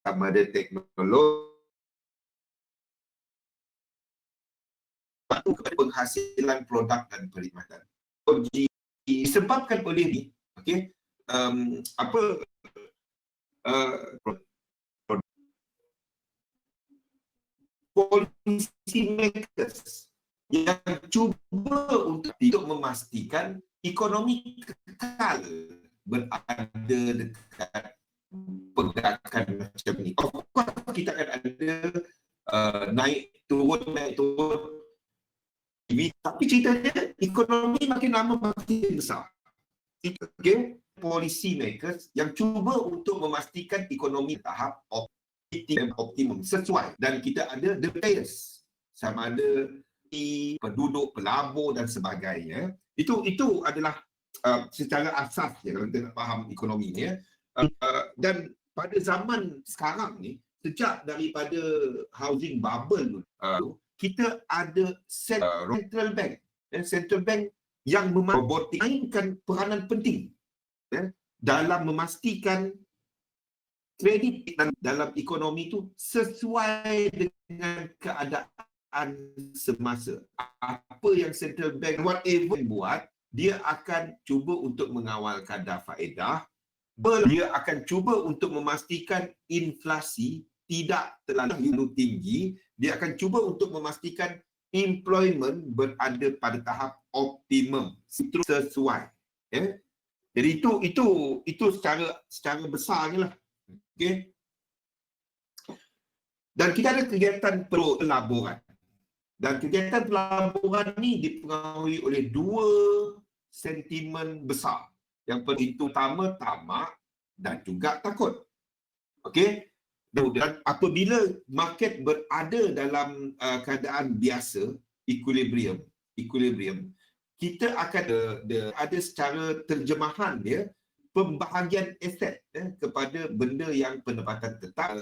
Sama ada teknologi kepada penghasilan produk dan perkhidmatan. Disebabkan oleh ini, okey, policy makers yang cuba untuk memastikan ekonomi kekal berada dekat pergerakan macam ni. Of course, kita akan ada naik turun. Tapi ceritanya ekonomi makin lama makin besar. Okay? Policy makers yang cuba untuk memastikan ekonomi tahap optimum sesuai, dan kita ada the players, sama ada penduduk, pelabur dan sebagainya. Itu adalah secara asas ya, kalau kita nak faham ekonomi ni ya. Dan pada zaman sekarang ni, sejak daripada housing bubble kita ada central bank yang memainkan peranan penting dalam memastikan kredit dalam ekonomi itu sesuai dengan keadaan semasa. Apa yang central bank whatever buat, dia akan cuba untuk mengawal kadar faedah. Dia akan cuba untuk memastikan inflasi tidak terlalu tinggi. Dia akan cuba untuk memastikan employment berada pada tahap optimum, sesuai. Jadi itu secara besarnya lah. Okay. Dan kita ada kegiatan pelaburan. Dan kegiatan pelaburan ni dipengaruhi oleh dua sentimen besar. Yang pertama tamak dan juga takut. Okey. Dan apabila market berada dalam keadaan biasa, equilibrium, kita akan ada secara terjemahan dia pembahagian aset kepada benda yang pendapatan tetap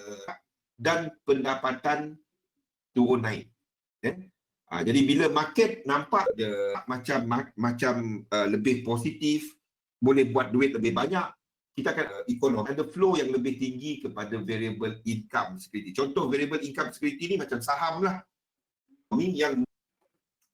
dan pendapatan turun naik. Jadi bila market nampak macam lebih positif, boleh buat duit lebih banyak, kita akan ekonomi ada flow yang lebih tinggi kepada variable income security. Contoh variable income security ni macam saham lah, yang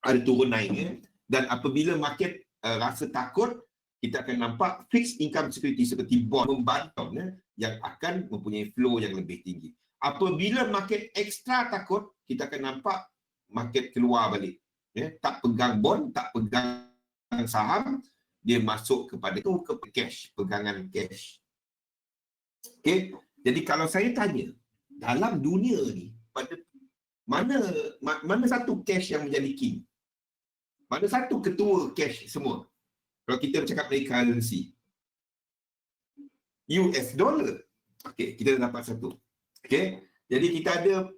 ada turun naik dan apabila market rasa takut, kita akan nampak fixed income security seperti bond membantu yang akan mempunyai flow yang lebih tinggi. Apabila market ekstra takut, kita akan nampak market keluar balik. Tak pegang bond, tak pegang saham, dia masuk kepada cash, pegangan cash. Okay? Jadi kalau saya tanya, dalam dunia ni, pada mana satu cash yang menjadi king? Mana satu ketua cash semua? Kalau kita bercakap dari currency, US dollar. Okey, kita dah dapat satu. Okey, jadi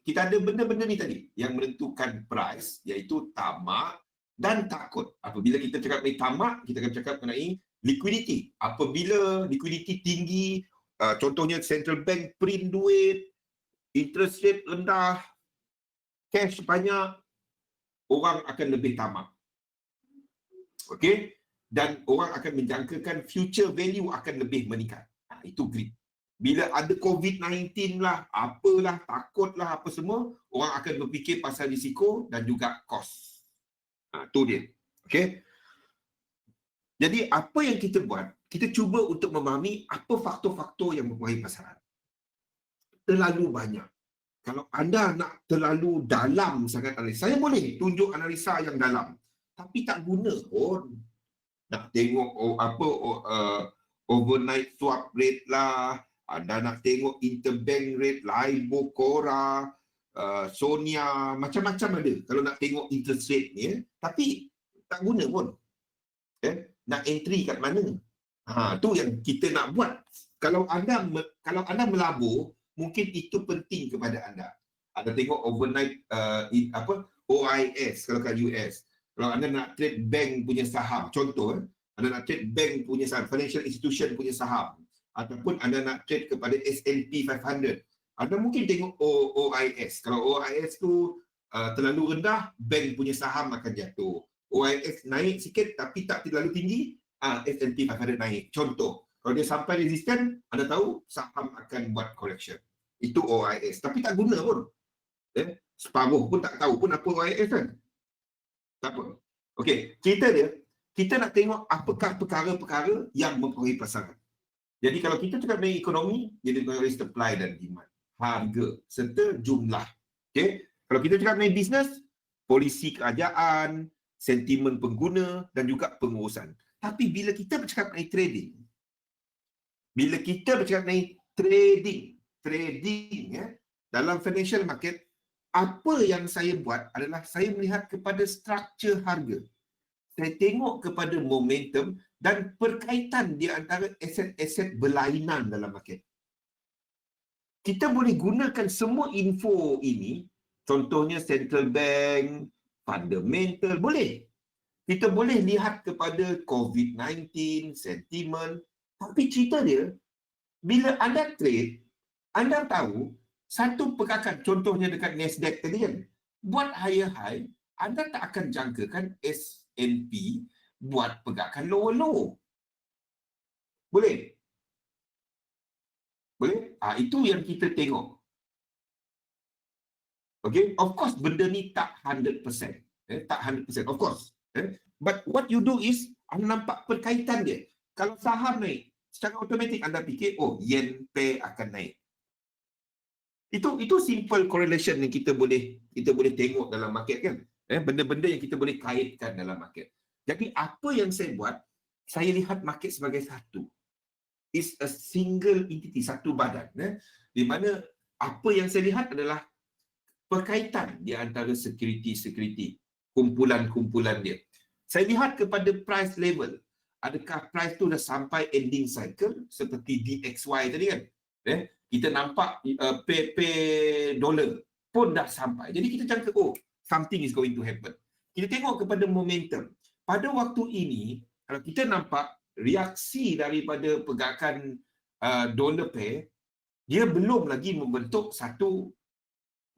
kita ada benda-benda ni tadi yang menentukan price, iaitu tamak dan takut. Apabila kita cakap mengenai tamak, kita akan cakap mengenai liquidity. Apabila liquidity tinggi, contohnya central bank print duit, interest rate rendah, cash banyak, orang akan lebih tamak. Okey, dan orang akan menjangkakan future value akan lebih meningkat. Itu greed. Bila ada COVID-19 lah, apalah, takutlah, apa semua, orang akan berfikir pasal risiko dan juga kos. Itu dia. Okey. Jadi apa yang kita buat, kita cuba untuk memahami apa faktor-faktor yang mempengaruhi pasaran. Terlalu banyak. Kalau anda nak terlalu dalam sangat analisa, saya boleh tunjuk analisa yang dalam. Tapi tak guna pun. Nak tengok overnight swap rate lah, anda nak tengok interbank rate, LIBOR, KORA, SONIA, macam-macam ada kalau nak tengok interest rate ni. Tapi tak guna pun. Nak entry kat mana? Tu yang kita nak buat. Kalau anda melabur, mungkin itu penting kepada anda. Anda tengok overnight OIS kalau kat US. Kalau anda nak trade bank punya saham, contoh, anda nak trade bank punya saham, financial institution punya saham, ataupun anda nak trade kepada S&P 500, anda mungkin tengok OIS. Kalau OIS tu terlalu rendah, bank punya saham akan jatuh. OIS naik sikit tapi tak terlalu tinggi, S&P 500 naik. Contoh, kalau dia sampai resisten, anda tahu saham akan buat correction. Itu OIS. Tapi tak guna pun. Separuh pun tak tahu pun apa OIS kan. Tak apa. Okey, cerita dia, kita nak tengok apakah perkara-perkara yang mempengaruhi pasaran. Jadi kalau kita cakap mengenai ekonomi, dia dipengaruhi supply dan demand, harga serta jumlah. Okey, kalau kita cakap mengenai bisnes, polisi kerajaan, sentimen pengguna dan juga pengurusan. Tapi bila kita bercakap mengenai trading, dalam financial market, apa yang saya buat adalah saya melihat kepada struktur harga. Saya tengok kepada momentum dan perkaitan di antara aset-aset berlainan dalam market. Kita boleh gunakan semua info ini, contohnya central bank, fundamental, boleh. Kita boleh lihat kepada COVID-19, sentimen. Tapi cerita dia, bila anda trade, anda tahu satu pergerakan, contohnya dekat Nasdaq tadi kan, buat higher high, anda tak akan jangkakan S&P buat pergerakan lower low. Boleh? Boleh? Itu yang kita tengok. Okay? Of course, benda ni tak 100%. Tak 100%, of course. But what you do is, anda nampak perkaitan dia. Kalau saham naik, secara automatik anda fikir, yen pair akan naik. Itu simple correlation yang kita boleh tengok dalam market kan. Benda-benda yang kita boleh kaitkan dalam market. Jadi apa yang saya buat, saya lihat market sebagai satu. Is a single entity, satu badan. Di mana apa yang saya lihat adalah perkaitan di antara security, kumpulan-kumpulan dia. Saya lihat kepada price level. Adakah price tu dah sampai ending cycle seperti DXY tadi kan? Kita nampak pair dollar pun dah sampai. Jadi kita jangka, something is going to happen. Kita tengok kepada momentum. Pada waktu ini, kalau kita nampak reaksi daripada pergerakan dollar pair, dia belum lagi membentuk satu,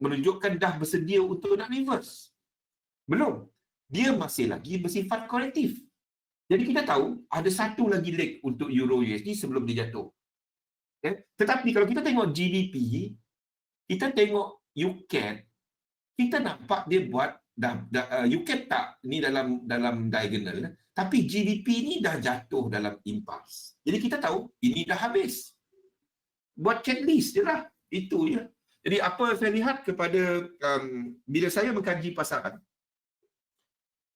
menunjukkan dah bersedia untuk nak reverse. Belum. Dia masih lagi bersifat korektif. Jadi kita tahu ada satu lagi leg untuk Euro USD sebelum dia jatuh. Tetapi kalau kita tengok GDP, kita tengok UCAD, kita nampak dia buat UCAD tak ni dalam diagonal, tapi GDP ni dah jatuh dalam impuls. Jadi kita tahu ini dah habis. Buat checklist je lah. Itu je. Jadi apa saya lihat kepada bila saya mengkaji pasaran,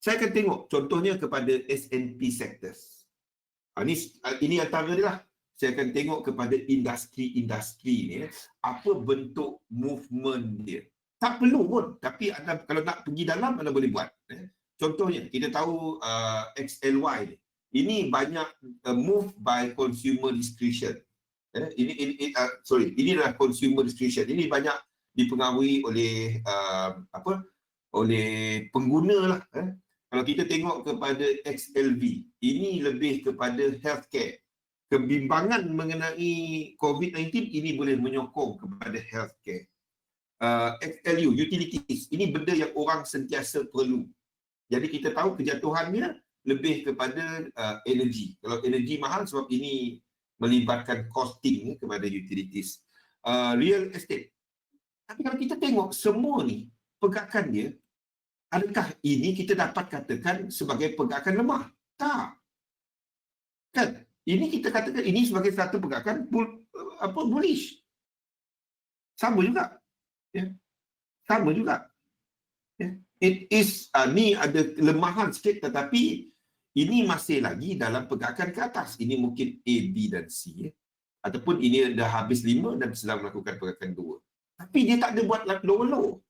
saya akan tengok contohnya kepada S&P sectors. Ini antara dia lah. Saya akan tengok kepada industri-industri ni, apa bentuk movement dia. Tak perlu pun, tapi anda kalau nak pergi dalam, anda boleh buat. Contohnya, kita tahu XLY ni. Ini banyak move by consumer discretion. Ini adalah consumer discretion. Ini banyak dipengaruhi oleh oleh pengguna lah. Kalau kita tengok kepada XLV, ini lebih kepada healthcare. Kebimbangan mengenai COVID-19 ini boleh menyokong kepada healthcare. XLU, utilities, ini benda yang orang sentiasa perlu. Jadi kita tahu kejatuhannya lebih kepada energi. Kalau energi mahal sebab ini melibatkan costing kepada utilities. Real estate. Tapi kalau kita tengok semua ni, pergerakan dia, adakah ini kita dapat katakan sebagai pergerakan lemah? Tak. Kan? Ini kita katakan ini sebagai satu pergerakan bullish. Sama juga. Ya. Sama juga. Ya. It is, ni ada kelemahan sikit tetapi ini masih lagi dalam pergerakan ke atas. Ini mungkin A, B dan C. Ya. Ataupun ini dah habis 5 dan sedang melakukan pergerakan 2. Tapi dia tak ada buat low.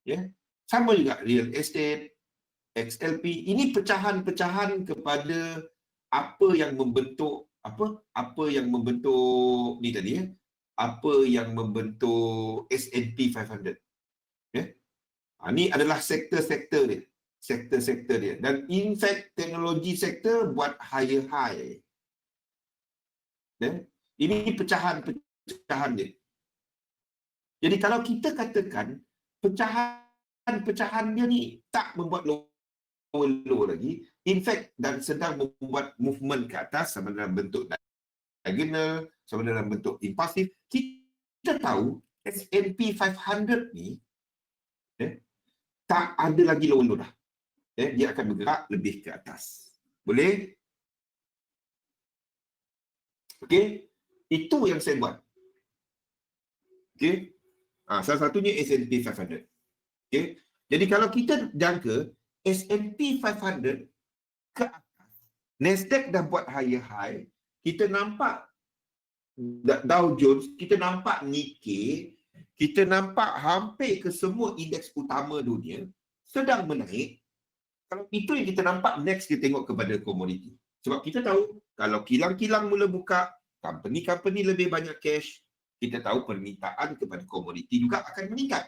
Ya. Sama juga real estate, XLP. Ini pecahan-pecahan kepada apa yang membentuk ni tadi ya. Apa yang membentuk S&P 500. Ya. Ini adalah sektor-sektor dia. Sektor-sektor dia. Dan in fact, teknologi sektor buat higher high. Ya. Ini pecahan dia. Jadi kalau kita katakan pecahan dia ni tak membuat low lagi, in fact dan sedang membuat movement ke atas sama dalam bentuk diagonal, sama dalam bentuk impulsif, kita tahu S&P 500 ni tak ada lagi low dah. Dia akan bergerak lebih ke atas. Boleh? Okey, itu yang saya buat. Okey. Salah satunya S&P 500. Okay. Jadi kalau kita jangka S&P 500 ke atas, Nasdaq dah buat higher high, kita nampak Dow Jones, kita nampak Nikkei, kita nampak hampir ke semua indeks utama dunia sedang menaik. Kalau itu yang kita nampak, next kita tengok kepada komoditi. Sebab kita tahu kalau kilang-kilang mula buka, company-company lebih banyak cash, kita tahu permintaan kepada komoditi juga akan meningkat.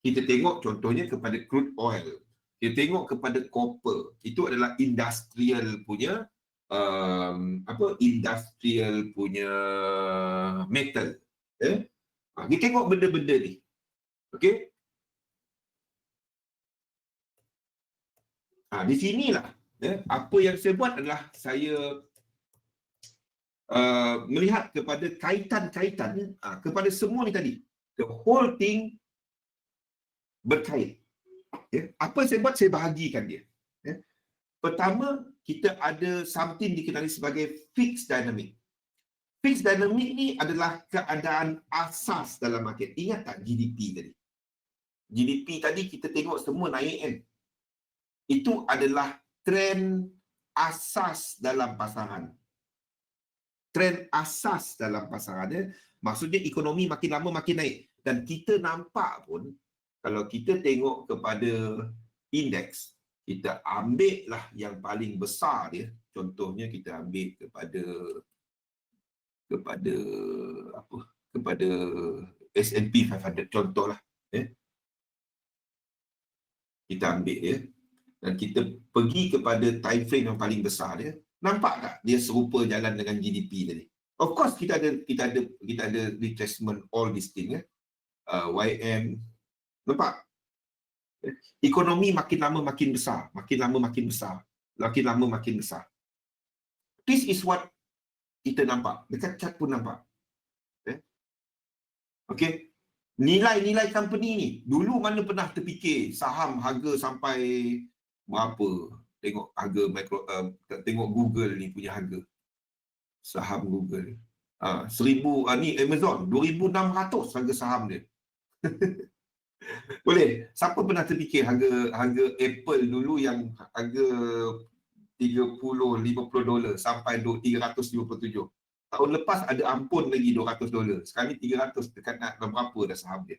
Kita tengok contohnya kepada crude oil. Kita tengok kepada copper. Itu adalah industrial punya industrial punya metal. Kita tengok benda-benda ni. Okey? Di sinilah apa yang saya buat adalah saya melihat kepada kaitan-kaitan kepada semua ni tadi. The whole thing berkait. Apa saya buat, saya bahagikan dia. Pertama, kita ada something dikenali sebagai fixed dynamic. Fixed dynamic ni adalah keadaan asas dalam market. Ingat tak GDP tadi? GDP tadi kita tengok semua naik kan? Itu adalah trend asas dalam pasaran. Trend asas dalam pasaran. Maksudnya ekonomi makin lama makin naik. Dan kita nampak pun, kalau kita tengok kepada indeks, kita ambil lah yang paling besar dia. Contohnya kita ambil kepada S&P 500 contohlah. Kita ambil dia dan kita pergi kepada time frame yang paling besar dia. Nampak tak dia serupa jalan dengan GDP tadi? Of course kita ada retracement all this thing YM. Nampak? Ekonomi makin lama makin besar, makin lama makin besar, makin lama makin besar. This is what kita nampak. Dekat chart pun nampak. Okey. Nilai-nilai company ni, dulu mana pernah terfikir saham harga sampai berapa? Tengok harga tengok Google ni punya harga. Saham Google. 1000 ni Amazon 2600 harga saham dia. Boleh. Siapa pernah terfikir harga Apple dulu yang harga $30-50 sampai $357. Tahun lepas ada ampun lagi $200. Sekarang ni 300, dekat nak berapa dah saham dia.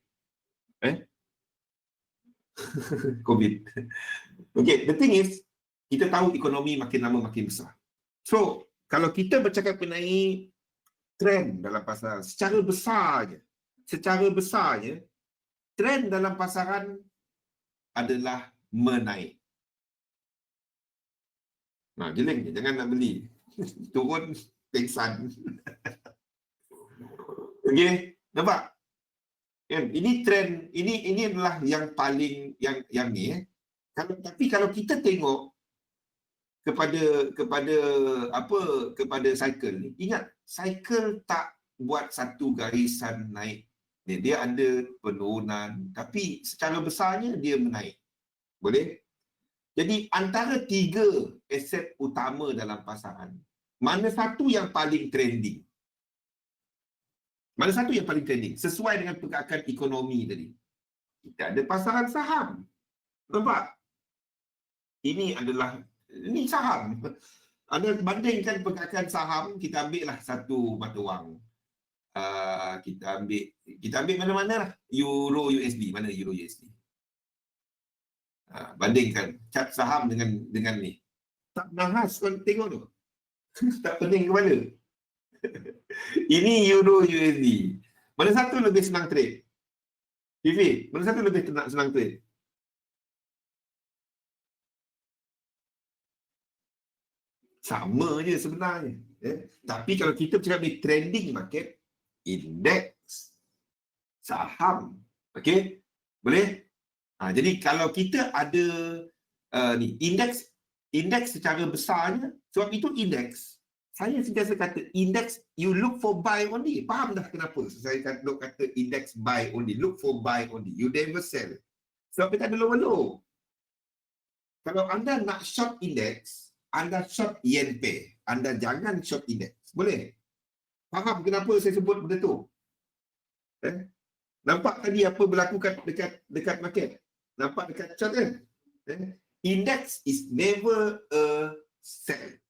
COVID. Okay, the thing is, kita tahu ekonomi makin lama makin besar. So, kalau kita bercakap mengenai trend dalam pasaran, secara besarnya, trend dalam pasaran adalah menaik. Jeling je, jangan nak beli. Turun, pengsan. Okey, nampak? Ini trend, ini adalah yang paling yang ni. Tapi kalau kita tengok kepada kepada cycle ni. Ingat, cycle tak buat satu garisan naik. Dia ada penurunan, tapi secara besarnya dia menaik. Boleh? Jadi antara 3 aset utama dalam pasaran, mana satu yang paling trending? Mana satu yang paling trending? Sesuai dengan pergerakan ekonomi tadi. Kita ada pasaran saham. Nampak? Ini saham. Anda bandingkan pergerakan saham, kita ambil lah satu mata wang. Kita ambil mana-mana lah. Euro USD. Mana Euro USD? Bandingkan chart saham dengan ni. Tak nahas kau tengok tu. Tak pening kepala. Ini Euro USD. Mana satu lebih senang trade? Fifi, mana satu lebih senang trade? Sama je sebenarnya. Tapi kalau kita bercakap ni trending market, indeks, saham. Okey? Boleh? Jadi kalau kita ada ni indeks secara besarnya, sebab itu indeks. Saya sentiasa kata indeks, you look for buy only. Faham dah kenapa saya kata indeks buy only. Look for buy only. You never sell. Sebab dia tak ada low. Kalau anda nak short indeks, anda short yen pair. Anda jangan short indeks. Boleh? Faham kenapa saya sebut benda tu? Nampak tadi apa berlaku dekat market? Nampak dekat chart kan? Index is never a sell.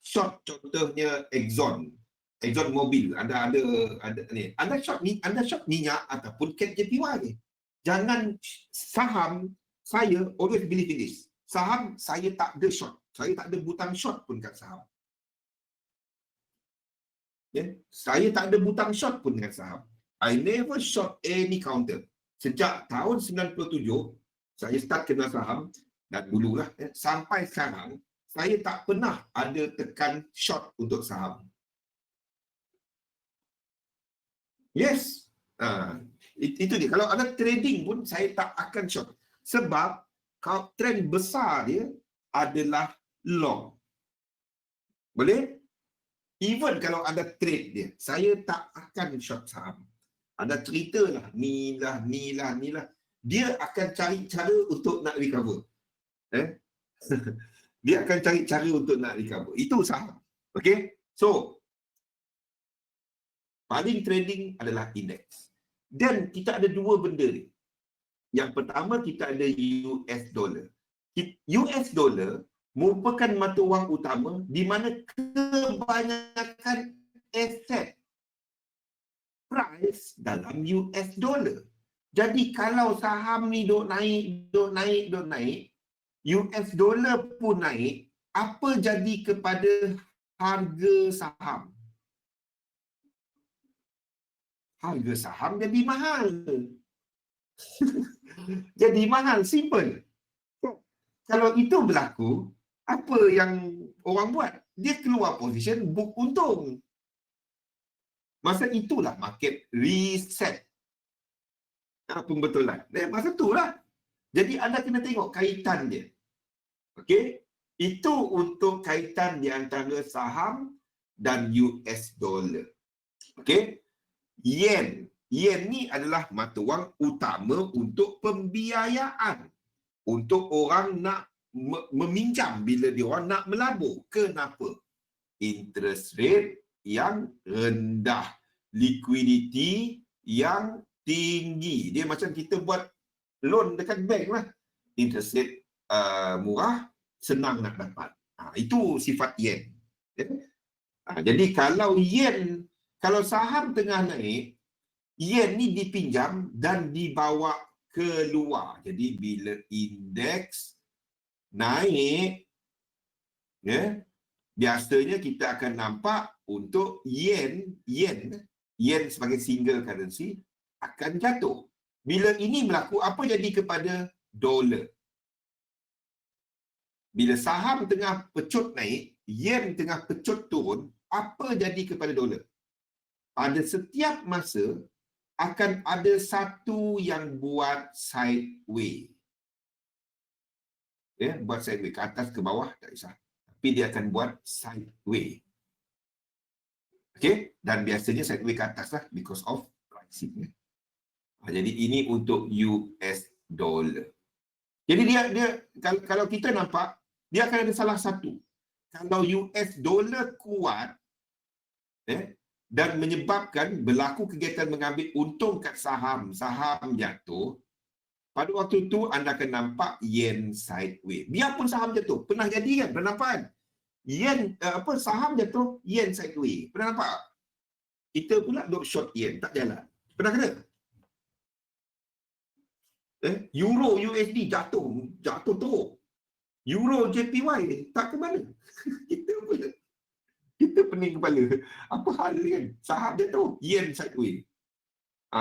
Short contohnya Exxon Mobil. Anda ada ni. Anda short minyak ataupun JPY. Jangan saham. Saya always believe in this. Saham saya tak ada short. Saya tak ada butang short pun kat saham. Saya tak ada butang short pun kat saham. I never short any counter. Sejak tahun 97, saya start kenal saham, dan dululah, sampai sekarang, saya tak pernah ada tekan short untuk saham. Yes. Itu dia. Kalau ada trading pun, saya tak akan short. Sebab, kalau trend besar dia adalah long. Boleh? Even kalau ada trade dia, saya tak akan short saham. Anda ceritalah, ni lah. Dia akan cari cara untuk nak recover. Dia akan cari cara untuk nak recover. Itu saham. Okay? So, paling trading adalah indeks. Dan kita ada 2 benda ni. Yang pertama, kita ada US dollar. US dollar merupakan mata wang utama di mana kebanyakan aset price dalam US dollar. Jadi kalau saham ni duk naik, US dollar pun naik, apa jadi kepada harga saham? Harga saham jadi mahal. Jadi mahal, simple. Kalau itu berlaku, apa yang orang buat? Dia keluar position, book untung. Masa itulah market reset. Pembetulan. Masa itulah. Jadi anda kena tengok kaitan dia. Okey? Itu untuk kaitan di antara saham dan US dollar. Okey? Yen. Yen ni adalah mata wang utama untuk pembiayaan. Untuk orang nak meminjam bila dia orang nak melabur. Kenapa? Interest rate yang rendah, liquidity yang tinggi. Dia macam kita buat loan dekat bank lah. Interest rate murah, senang nak dapat. Itu sifat yen. Jadi kalau saham tengah naik, yen ni dipinjam dan dibawa keluar. Jadi bila indeks naik, biasanya kita akan nampak untuk yen sebagai single currency akan jatuh. Bila ini berlaku, apa jadi kepada dolar? Bila saham tengah pecut naik, yen tengah pecut turun, apa jadi kepada dolar? Pada setiap masa akan ada satu yang buat sideways. buat sideway ke atas ke bawah tak kisah. Tapi dia akan buat sideway. Okay, dan biasanya sideway ke atas lah because of pricing. Jadi ini untuk US dollar. Jadi dia kalau kita nampak dia akan ada salah satu. Kalau US dollar kuat dan menyebabkan berlaku kegiatan mengambil untung kat saham jatuh, pada waktu itu anda akan nampak yen sideways. Biarpun saham jatuh, pernah jadi kan? Pernah nampak kan? Yen saham jatuh, yen sideways. Pernah nampak? Kita pula duk short yen, tak jalan. Pernah kena? Euro USD jatuh teruk. Euro JPY tak ke mana? Kita pening kepala. Apa hal ni kan? Saham jatuh, yen sideways.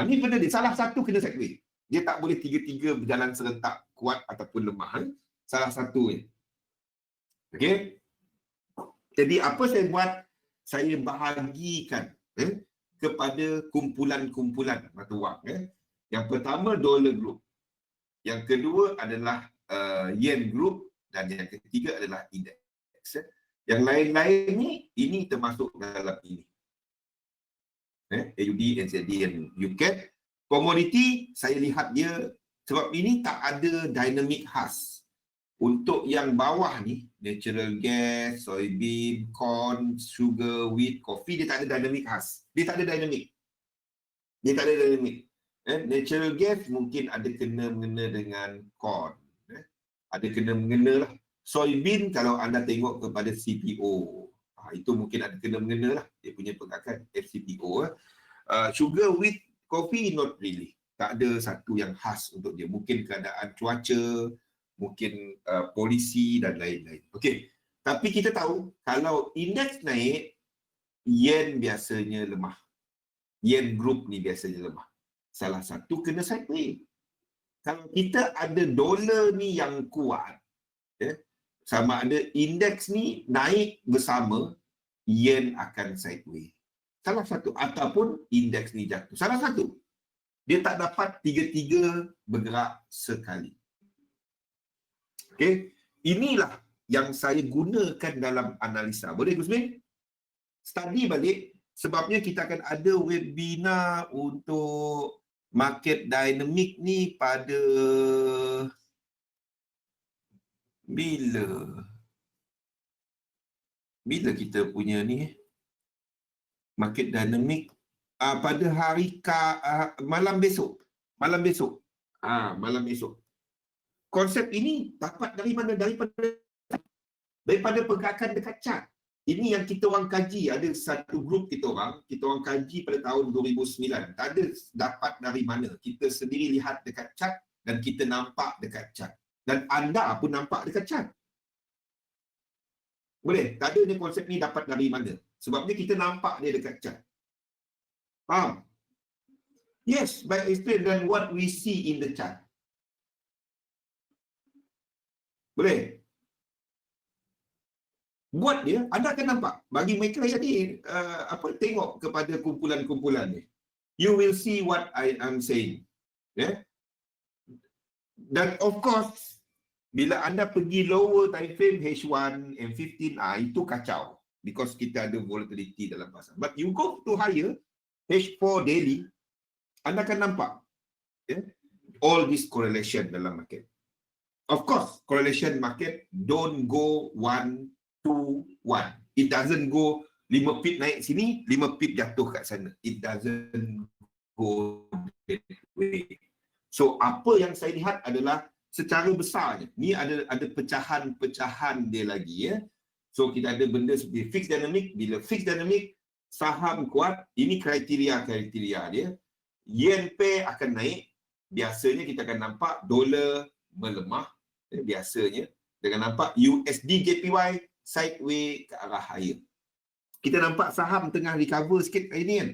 Ni benda dia. Salah satu kena sideways. Dia tak boleh tiga-tiga berjalan serentak, kuat ataupun lemah. Salah satu ni. Okey? Jadi apa saya buat? Saya bahagikan kepada kumpulan-kumpulan mata wang. Yang pertama dollar group. Yang kedua adalah yen group dan yang ketiga adalah index. Yang lain-lain ni ini termasuk dalam ini. AUD, NZD dan UK. Komoditi saya lihat dia sebab ini tak ada dinamik khas. Untuk yang bawah ni, natural gas, soybean, corn, sugar, wheat, coffee, dia tak ada dinamik khas. Dia tak ada dinamik. Natural gas mungkin ada kena-mengena dengan corn. Ada kena-mengena lah. Soybean kalau anda tengok kepada CPO, itu mungkin ada kena-mengena lah. Dia punya pergerakan FCPO. Sugar, wheat, coffee not really. Tak ada satu yang khas untuk dia. Mungkin keadaan cuaca, mungkin polisi dan lain-lain. Okey. Tapi kita tahu kalau indeks naik, yen biasanya lemah. Yen group ni biasanya lemah. Salah satu kena sideways. Kalau kita ada dolar ni yang kuat, sama ada indeks ni naik bersama, yen akan sideways. Salah satu. Ataupun indeks ni jatuh. Salah satu. Dia tak dapat tiga-tiga bergerak sekali. Okey. Inilah yang saya gunakan dalam analisa. Boleh Gusmin? Study balik. Sebabnya kita akan ada webinar untuk market dynamic ni pada bila kita punya ni market dynamic pada hari malam besok. Malam besok. Konsep ini dapat dari mana? Daripada pergerakan dekat chart. Ini yang kita orang kaji. Ada satu grup kita orang kaji pada tahun 2009. Tak ada dapat dari mana. Kita sendiri lihat dekat chart dan kita nampak dekat chart. Dan anda pun nampak dekat chart. Boleh? Tak ada ni konsep ni dapat dari mana. Sebabnya kita nampak dia dekat chart. Faham? Yes, by explain than what we see in the chart. Boleh? Buat dia, anda akan nampak. Bagi mereka yang ni, tengok kepada kumpulan-kumpulan ni. You will see what I am saying. Yeah? Dan of course, bila anda pergi lower time frame H1, M15, itu kacau. Because kita ada volatility dalam pasar. But you go to higher, H4 daily, anda akan nampak all this correlation dalam market. Of course, correlation market don't go 1 to 1. It doesn't go 5 pip naik sini, 5 pip jatuh kat sana. It doesn't go that way. So, apa yang saya lihat adalah secara besarnya. Ni ada pecahan-pecahan dia lagi. So, kita ada benda seperti fixed dynamic. Bila fixed dynamic, saham kuat, ini kriteria-kriteria dia. Yen pair akan naik. Biasanya kita akan nampak dolar melemah. Biasanya. Dengan nampak USD JPY sideways ke arah higher. Kita nampak saham tengah recover sikit hari ni kan.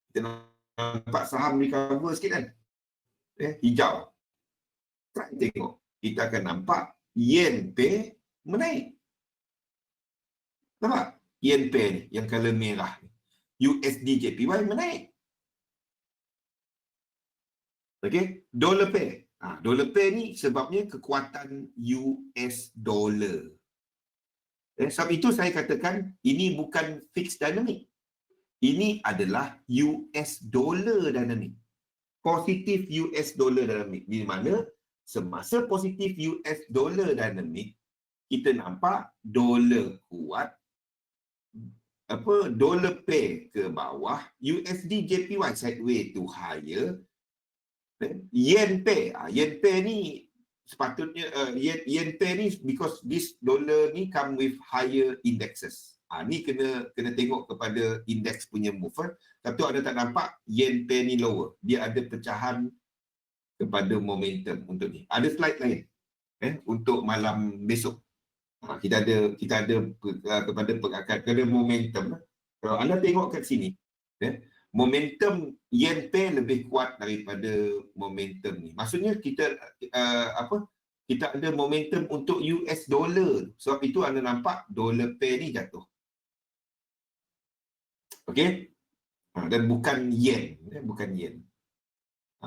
Kita nampak saham recover sikit kan. Hijau. Tak tengok. Kita akan nampak yen pair menaik. Nampak? Yen pair ni yang color merah ni. USD JPY menaik. Okey, dollar pair. Dollar pair ni sebabnya kekuatan US dollar. Sebab itu saya katakan ini bukan fixed dynamic. Ini adalah US dollar dynamic. Positif US dollar dynamic. Di mana semasa positif US dollar dynamic, kita nampak dolar kuat, dollar pair ke bawah, USD JPY sideways to higher, yen pair ni sepatutnya yen pair ni because this dollar ni come with higher indexes. Ni kena tengok kepada index punya move. Tapi anda tak nampak yen pair ni lower. Dia ada pecahan kepada momentum untuk ni. Ada slide lain untuk malam besok. Kita ada kepada momentum. Kalau anda tengok kat sini, momentum yen pair lebih kuat daripada momentum ni. Maksudnya kita ada momentum untuk US dollar. Sebab itu anda nampak dollar pair ni jatuh. Okey? Dan bukan yen, bukan yen.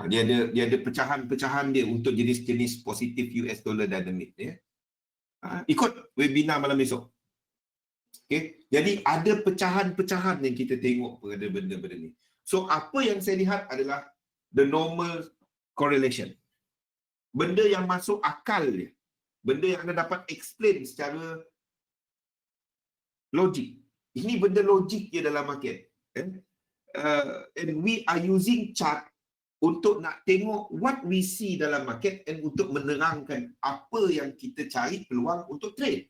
Dia ada pecahan-pecahan dia untuk jenis-jenis positif US dollar dynamic ya. Ikut webinar malam besok. Okey. Jadi ada pecahan-pecahan yang kita tengok pada benda-benda ni. So apa yang saya lihat adalah the normal correlation. Benda yang masuk akal dia. Benda yang anda dapat explain secara logik. Ini benda logik je dalam market. And we are using chart untuk nak tengok what we see dalam market and untuk menerangkan apa yang kita cari peluang untuk trade.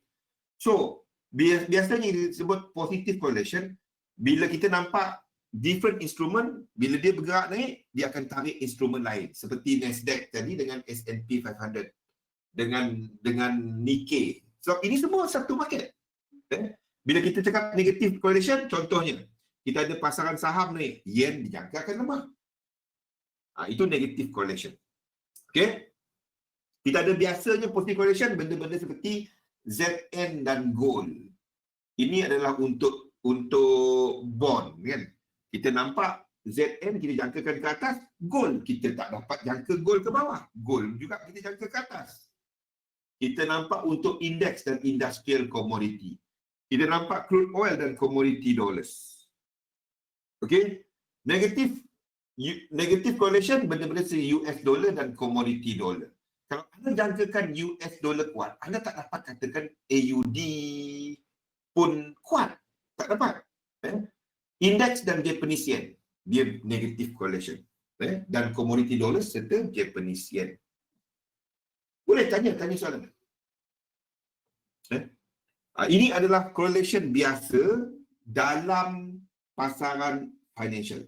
So, biasanya disebut positive correlation. Bila kita nampak different instrument, bila dia bergerak naik, dia akan tarik instrumen lain. Seperti Nasdaq tadi dengan S&P 500. Dengan Nikkei. So, ini semua satu market. Bila kita cakap negative correlation, contohnya, kita ada pasaran saham naik, yen dijangka akan lemah. Itu negative correlation. Okay? Kita ada biasanya positive correlation, benda-benda seperti ZN dan gold. Ini adalah untuk bond, kan? Kita nampak ZN kita jangkakan ke atas, gold kita tak dapat jangka gold ke bawah. Gold juga kita jangka ke atas. Kita nampak untuk indeks dan industrial commodity. Kita nampak crude oil dan commodity dollars. Okay? Negative correlation benda-benda seperti US dollar dan commodity dollar. Kalau anda jangkakan US dollar kuat, anda tak dapat katakan AUD pun kuat. Tak dapat. Indeks dan Japanese yen, dia negative correlation. Dan commodity dollar serta Japanese yen. Boleh tanya soalan. Ini adalah correlation biasa dalam pasaran financial.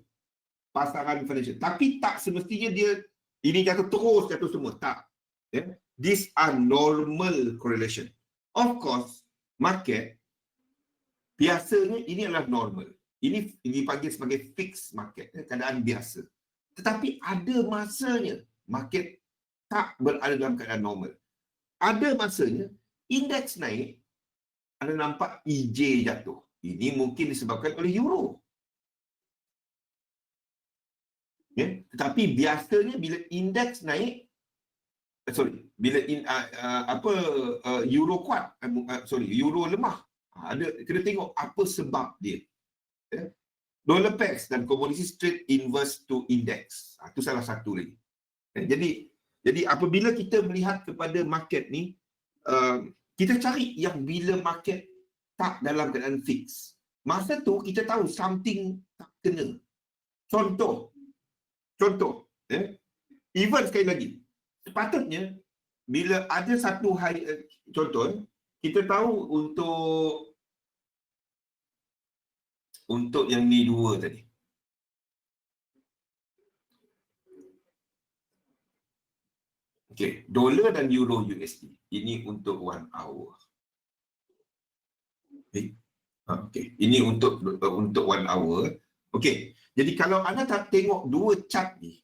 Tapi tak semestinya dia ini jatuh semua. Tak. These are normal correlation. Of course, market biasanya ini adalah normal. Ini dipanggil sebagai fixed market, keadaan biasa. Tetapi ada masanya market tak berada dalam keadaan normal. Ada masanya indeks naik, anda nampak EJ jatuh. Ini mungkin disebabkan oleh euro. Tetapi biasanya bila indeks naik, bila euro kuat, euro lemah, kena tengok apa sebab dia. Dollar pairs dan commodity trade inverse to index. Itu salah satu lagi. Jadi apabila kita melihat kepada market ni, kita cari yang bila market tak dalam keadaan fix. Masa tu kita tahu something tak kena. Contoh, even sekali lagi, sepatutnya bila ada satu hari, contoh, kita tahu untuk yang ni dua tadi. Okey, dolar dan euro USD. Ini untuk 1 hour. Okey, ini untuk 1 hour. Okey, jadi kalau anda tak tengok dua chart ni,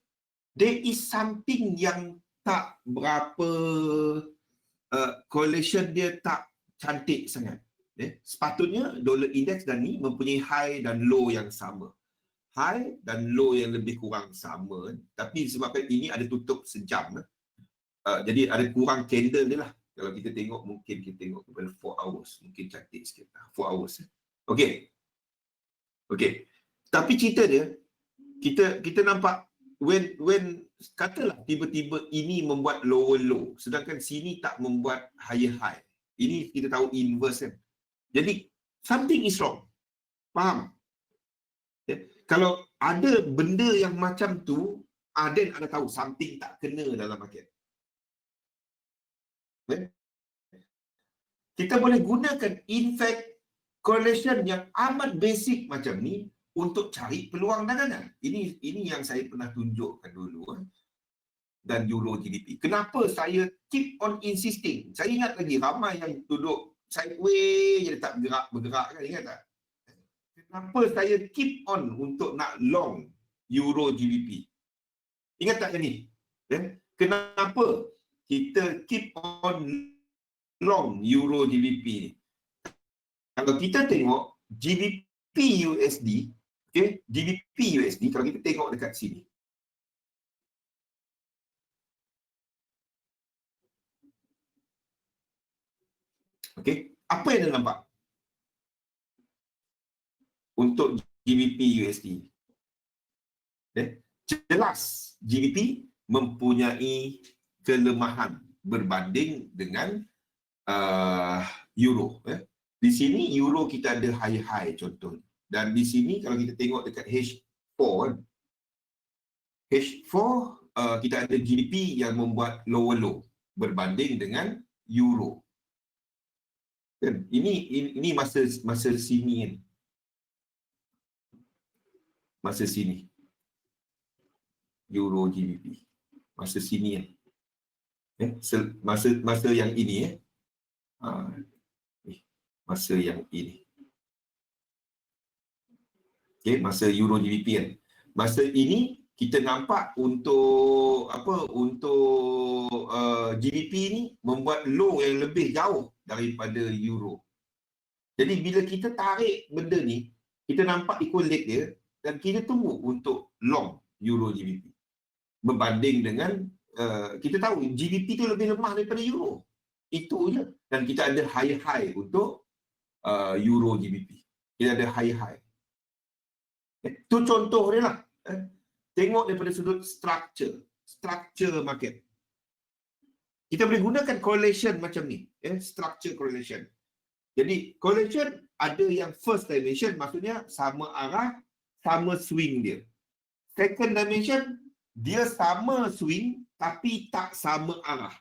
there is something yang tak berapa correlation dia tak cantik sangat. Sepatutnya dolar index dan ni mempunyai high dan low yang sama. High dan low yang lebih kurang sama. Tapi sebabkan ini ada tutup sejam, Jadi ada kurang candle dia lah. Kalau kita tengok, mungkin kita tengok kepada 4 hours. Mungkin cantik sikit. 4 hours. Okey. Tapi cerita dia, kita nampak when katalah tiba-tiba ini membuat lower low, sedangkan sini tak membuat higher high. Ini kita tahu inverse kan. Jadi something is wrong. Faham? Kalau ada benda yang macam tu, then anda tahu something tak kena dalam market. Kita boleh gunakan in fact correlation yang amat basic macam ni untuk cari peluang dagangan. Ini yang saya pernah tunjukkan dulu dan Euro GBP. Kenapa saya keep on insisting? Saya ingat lagi ramai yang duduk sideways je tak bergerak kan, ingat tak? Kenapa saya keep on untuk nak long Euro GBP? Ingat tak yang ni? Kenapa kita keep on long Euro GBP ni? Kalau kita tengok GBP USD, okay, GBP USD, kalau kita tengok dekat sini, okay, apa yang anda nampak untuk GBP USD? Jelas GBP mempunyai kelemahan berbanding dengan Euro. Di sini Euro kita ada high contoh. Dan di sini kalau kita tengok dekat H4, kita ada GBP yang membuat lower low berbanding dengan Euro. Kan? Ini masa sini kan. Masa sini. Euro GBP. Masa sini kan. Masa yang ini masa yang ini. Okay, masa Euro GBP kan. Masa ini kita nampak untuk GBP ni membuat low yang lebih jauh daripada Euro. Jadi bila kita tarik benda ni, kita nampak equal leg dia dan kita tunggu untuk long Euro GBP. Berbanding dengan kita tahu GBP tu lebih lemah daripada Euro. Itu je. Dan kita ada high untuk Euro GBP. Kita ada high. Itu contoh dia lah. Tengok daripada sudut structure market. Kita boleh gunakan correlation macam ni. Structure correlation. Jadi correlation ada yang first dimension, maksudnya sama arah, sama swing dia. Second dimension, dia sama swing tapi tak sama arah.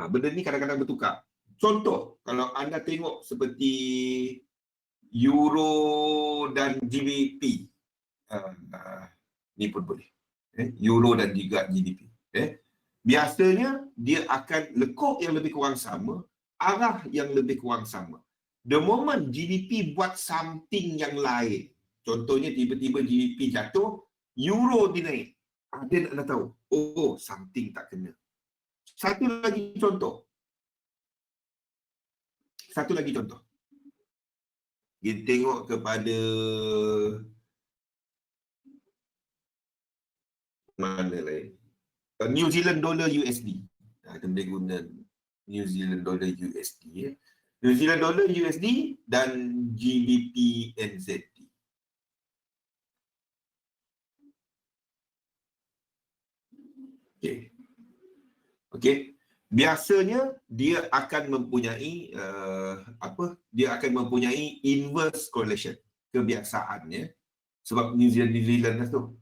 Benda ni kadang-kadang bertukar. Contoh, kalau anda tengok seperti Euro dan GBP, ni pun boleh. Euro dan juga GBP. Biasanya dia akan lekuk yang lebih kurang sama, arah yang lebih kurang sama. The moment GBP buat something yang lain, contohnya tiba-tiba GBP jatuh, Euro dinaik, dia nak tahu, something tak kena. Satu lagi contoh. Kita tengok kepada mana lain? New Zealand dollar USD. Kita boleh guna New Zealand dollar USD. New Zealand dollar USD dan GBP NZD. Okey. Biasanya dia akan mempunyai inverse correlation kebiasaannya, sebab New Zealand tu.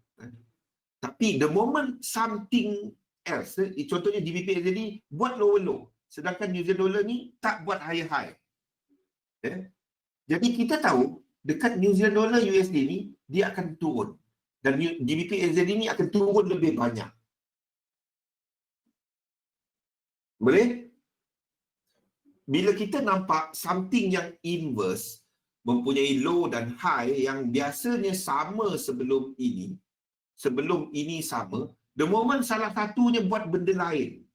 Tapi the moment something else, contohnya GBP NZD buat lower low, sedangkan New Zealand dollar ni tak buat higher high. Jadi kita tahu dekat New Zealand dollar USD ni dia akan turun dan GBP NZD ni akan turun lebih banyak. Boleh? Bila kita nampak something yang inverse, mempunyai low dan high yang biasanya sama sebelum ini sama, the moment salah satunya buat benda lain.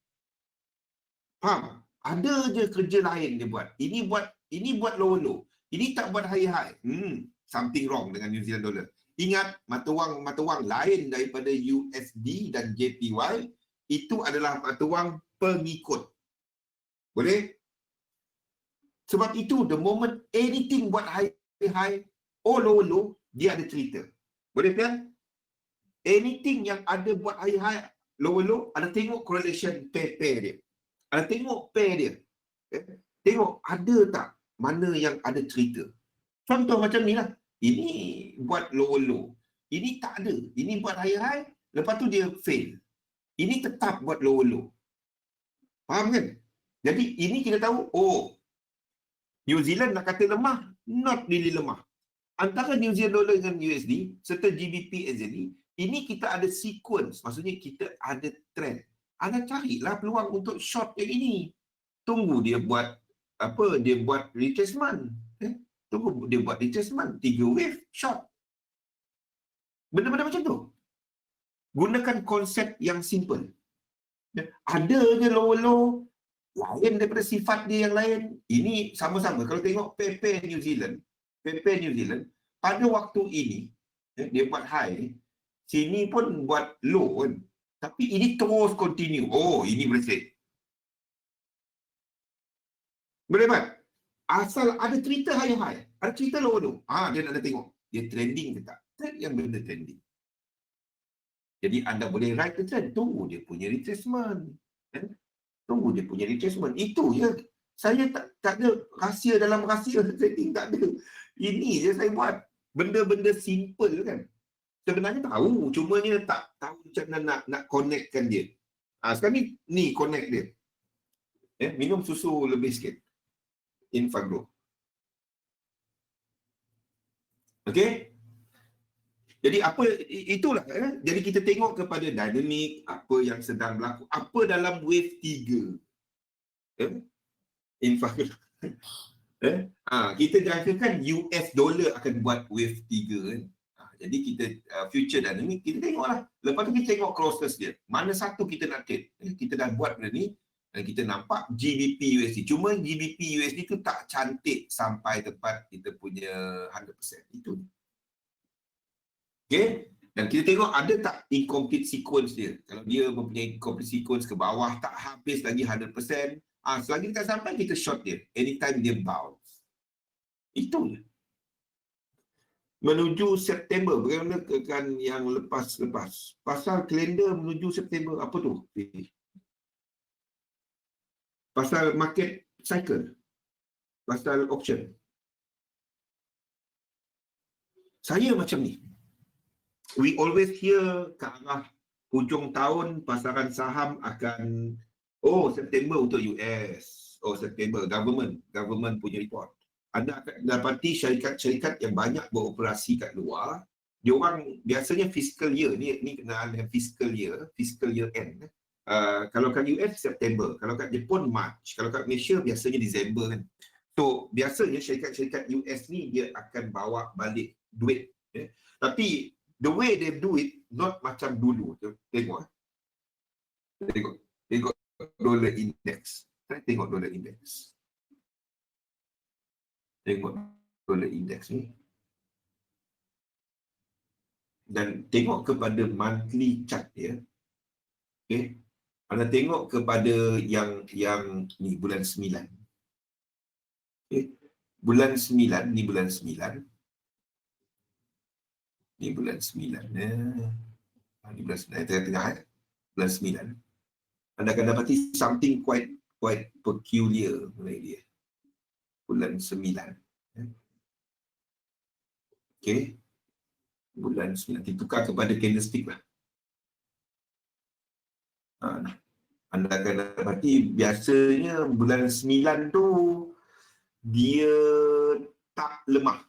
Faham? Ada je kerja lain dia buat. Ini buat low low. Ini tak buat high high. Something wrong dengan New Zealand dollar. Ingat, mata wang lain daripada USD dan JPY, itu adalah mata wang pengikut. Boleh? Sebab itu, the moment anything buat high, low, dia ada cerita. Boleh kan? Anything yang ada buat high, low, ada tengok correlation pair dia. Ada tengok pair dia. Tengok ada tak mana yang ada cerita. Contoh macam ni lah. Ini buat low. Ini tak ada. Ini buat high, lepas tu dia fail. Ini tetap buat low. Faham kan? Jadi ini kita tahu, New Zealand nak kata lemah, not really lemah. Antara New Zealand dollar dengan USD serta GBP NZD, ini kita ada sequence. Maksudnya kita ada trend. Anda carilah peluang untuk short yang ini. Tunggu dia buat dia buat retracement. Tunggu dia buat retracement. 3 wave short. Benda-benda macam tu. Gunakan konsep yang simple. Ada je low, lain daripada sifat dia yang lain. Ini sama-sama. Kalau tengok pair New Zealand, pada waktu ini, dia buat high, sini pun buat low kan. Tapi ini terus continue. Ini bersih. Boleh tak? Asal ada cerita high, ada cerita low. Dia nak tengok. Dia trending ke tak? Trend yang benda trending. Jadi anda boleh ride the trend. Tunggu dia punya retracement. Tunggu dia punya retracement. Itu je. Saya tak ada rahsia dalam rahsia trading. Tak ada. Ini je saya buat. Benda-benda simple kan. Sebenarnya tahu. Cumanya tak tahu macam mana nak connectkan dia. Sekarang ni connect dia. Minum susu lebih sikit. Infagro. Okay. Jadi itulah. Jadi kita tengok kepada dinamik, apa yang sedang berlaku. Apa dalam wave 3. Infagro. Kita jangkakan US dollar akan buat wave 3 kan. Jadi kita future dynamic kita tengoklah. Lepas tu kita tengok crosses dia. Mana satu kita nak trade. Kita dah buat benda ni dan kita nampak GBP USD. Cuma GBP USD tu tak cantik sampai tepat kita punya 100%. Itu. Okay. Dan kita tengok ada tak incomplete sequence dia. Kalau dia mempunyai incomplete sequence ke bawah tak habis lagi 100%. Selagi tak sampai kita short dia. Anytime dia bounce. Itu je. Menuju September. Bagaimana kan yang lepas-lepas. Pasal kalender menuju September. Apa tu? Pasal market cycle. Pasal option. Saya macam ni. We always hear ke arah hujung tahun pasaran saham akan September untuk US. September government punya report. Anda akan dapati syarikat-syarikat yang banyak beroperasi kat luar, diorang biasanya fiscal year ni kenaan dengan fiscal year end. Kalau kat US September, kalau kat Jepun March, kalau kat Malaysia biasanya Disember kan. So biasanya syarikat-syarikat US ni dia akan bawa balik duit. Tapi the way they do it not macam dulu. Tengok dollar index. Tengok dollar index. Tengok dollar index ni. Dan tengok kepada monthly chart dia. Okay. Anda tengok kepada yang ni bulan 9. Okay. Bulan 9 ni bulan 9. Ni bulan 9. Ni bulan 9 tengah-tengah bulan 9. Anda akan dapati something quite peculiar mulai dia. Bulan 9. Okay. Bulan 9. Ditukar kepada candlestick lah. Anda akan dapati biasanya bulan 9 tu dia tak lemah.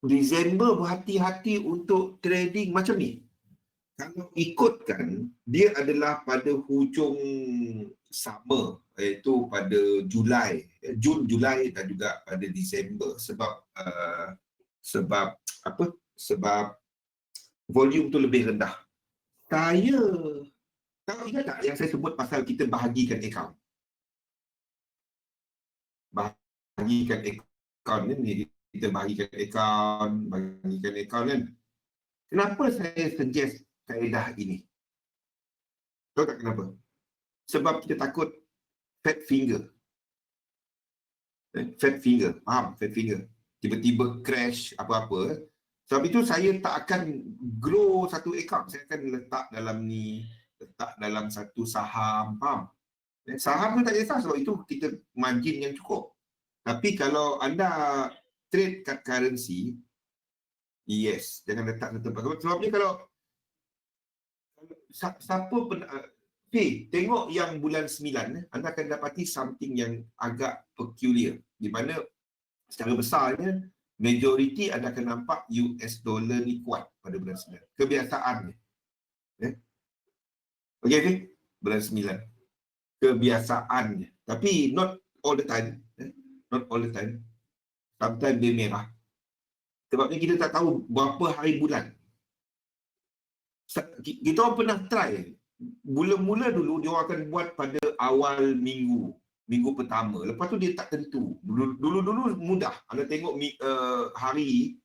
Disember berhati-hati untuk trading macam ni. Kalau ikutkan, dia adalah pada hujung summer, iaitu pada Jun, Julai dan juga pada Disember. Sebab volume tu lebih rendah. Tahu ingat tak yang saya sebut pasal kita bahagikan akaun? Bahagikan akaun ni, kita bahagikan akaun kan. Kenapa saya suggest kaedah ini? Tahu tak kenapa? Sebab kita takut fat finger. Fat finger, faham? Fat finger. Tiba-tiba crash apa-apa. Sebab itu saya tak akan grow satu account. Saya akan letak dalam ni, letak dalam satu saham, faham? Saham tu tak kisah sebab itu kita margin yang cukup. Tapi kalau anda trade kat currency, yes, jangan letak satu tempat. Sebabnya kalau siapa pernah tengok yang bulan 9, anda akan dapati something yang agak peculiar, di mana secara besarnya majoriti anda akan nampak US dollar ni kuat pada bulan 9. Kebiasaannya. Okey, bulan 9. Kebiasaannya. Tapi not all the time. Not all the time. Sometimes dia merah. Sebabnya kita tak tahu berapa hari bulan. Kita orang pernah try. Mula-mula dulu dia orang akan buat pada awal minggu pertama. Lepas tu dia tak tentu. Dulu mudah. Anda tengok hari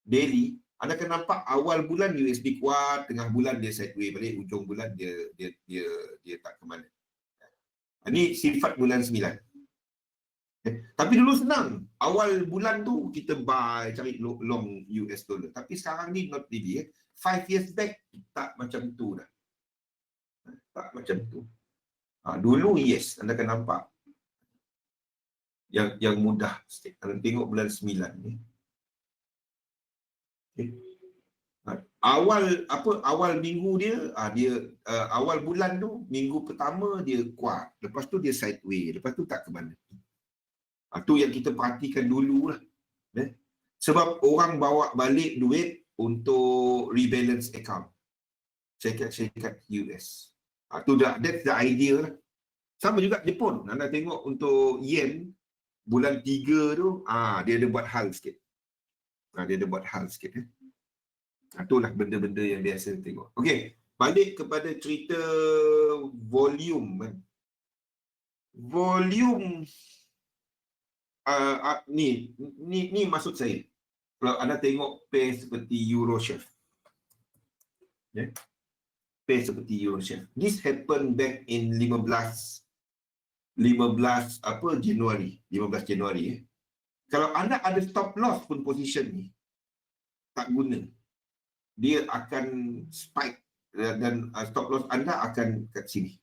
daily, anda akan nampak awal bulan USD kuat, tengah bulan dia sideways balik, ujung bulan dia tak ke mana. Ini sifat bulan 9. Tapi dulu senang. Awal bulan tu kita buy, cari long US dollar. Tapi sekarang ni not really. 5 years back tak macam tu dah. Tak macam tu. Dulu yes, anda akan nampak yang mudah sikit. Kalau tengok bulan 9 ni. Okay. Awal minggu dia awal bulan tu, minggu pertama dia kuat. Lepas tu dia sideways. Lepas tu tak ke mana. Tu yang kita perhatikan dululah. Sebab orang bawa balik duit untuk rebalance account. Syarikat US. That's the idea lah. Sama juga Jepun. Anda tengok untuk yen, bulan 3 tu, dia ada buat hal sikit. Dia ada buat hal sikit. Itulah benda-benda yang biasa tengok. Okey, balik kepada cerita volume. Volume ni maksud saya. Kalau anda tengok pair seperti Euroshare. Pair seperti Euroshare. This happened back in 15 Januari. Kalau anda ada stop loss pun position ni tak guna. Dia akan spike dan stop loss anda akan kat sini.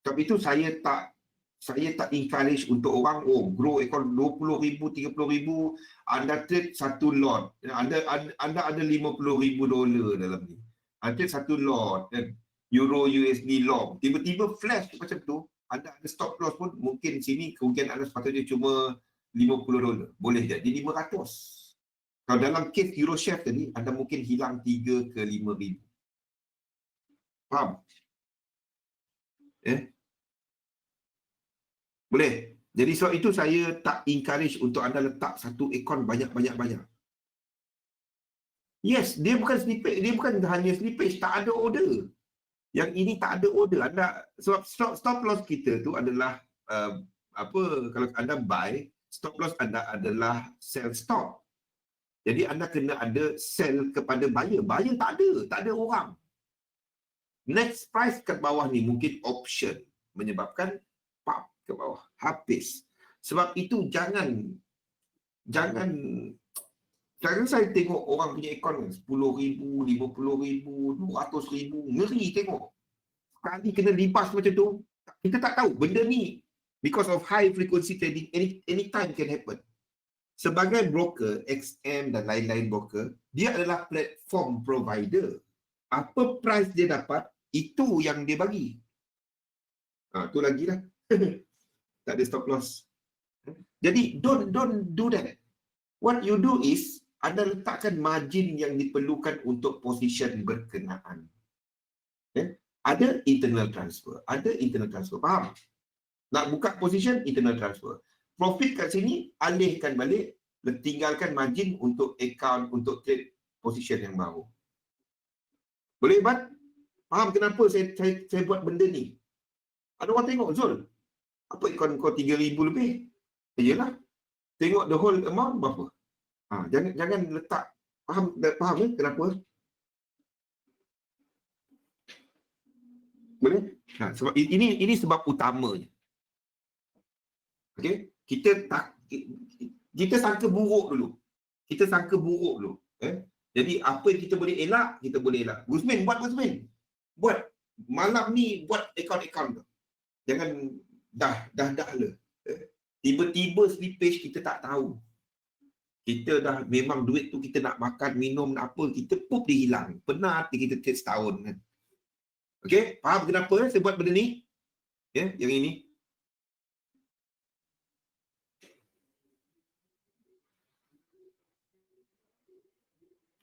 Sebab itu saya tak encourage untuk orang grow account 20,000, 30,000, anda trade satu lot. Anda ada $50,000 dalam ni. Anda trade satu lot dan Euro USD long. Tiba-tiba flash macam tu, anda ada stop loss pun mungkin sini kerugian anda sepatutnya cuma $50. Boleh jadi 500. Kalau dalam kes Euroshare tadi, anda mungkin hilang 3 ke 5,000. Faham? Boleh. Jadi sebab itu saya tak encourage untuk anda letak satu akaun banyak. Yes, dia bukan slippage, dia bukan hanya slippage, tak ada order. Yang ini tak ada order. Anda sebab stop loss kita tu adalah kalau anda buy, stop loss anda adalah sell stop. Jadi anda kena ada sell kepada buyer. Buyer tak ada orang. Next price kat bawah ni mungkin option menyebabkan pop ke bawah, habis. Sebab itu jangan saya tengok orang punya akaun 10,000, 50,000, 200,000, ngeri tengok. Sekali kena lipas macam tu, kita tak tahu benda ni because of high frequency trading, anytime can happen. Sebagai broker, XM dan lain-lain broker, dia adalah platform provider. Apa price dia dapat, itu yang dia bagi. Tu lagi lah. Tak ada stop loss. Jadi, don't do that. What you do is, anda letakkan margin yang diperlukan untuk position berkenaan. Ada internal transfer. Faham? Nak buka position, internal transfer. Profit kat sini, alihkan balik, tinggalkan margin untuk account, untuk trade position yang baru. Boleh, Bat? Faham kenapa saya buat benda ni? Ada orang tengok, Zul, apa akaun kau 3,000 lebih? Yalah. Tengok the whole amount berapa? Jangan letak. Faham kenapa? Boleh? Sebab ini sebab utamanya. Okey, kita sangka buruk dulu. Jadi apa yang kita boleh elak, kita boleh elak. Guzmin, buat malam ni buat akaun tu. Jangan dah lah. Tiba-tiba slippage kita tak tahu. Kita dah memang duit tu kita nak makan, minum, nak apa, kita pup dia hilang. Pernah hati kita trade setahun kan. Okey, faham kenapa saya buat benda ni? Yang ini.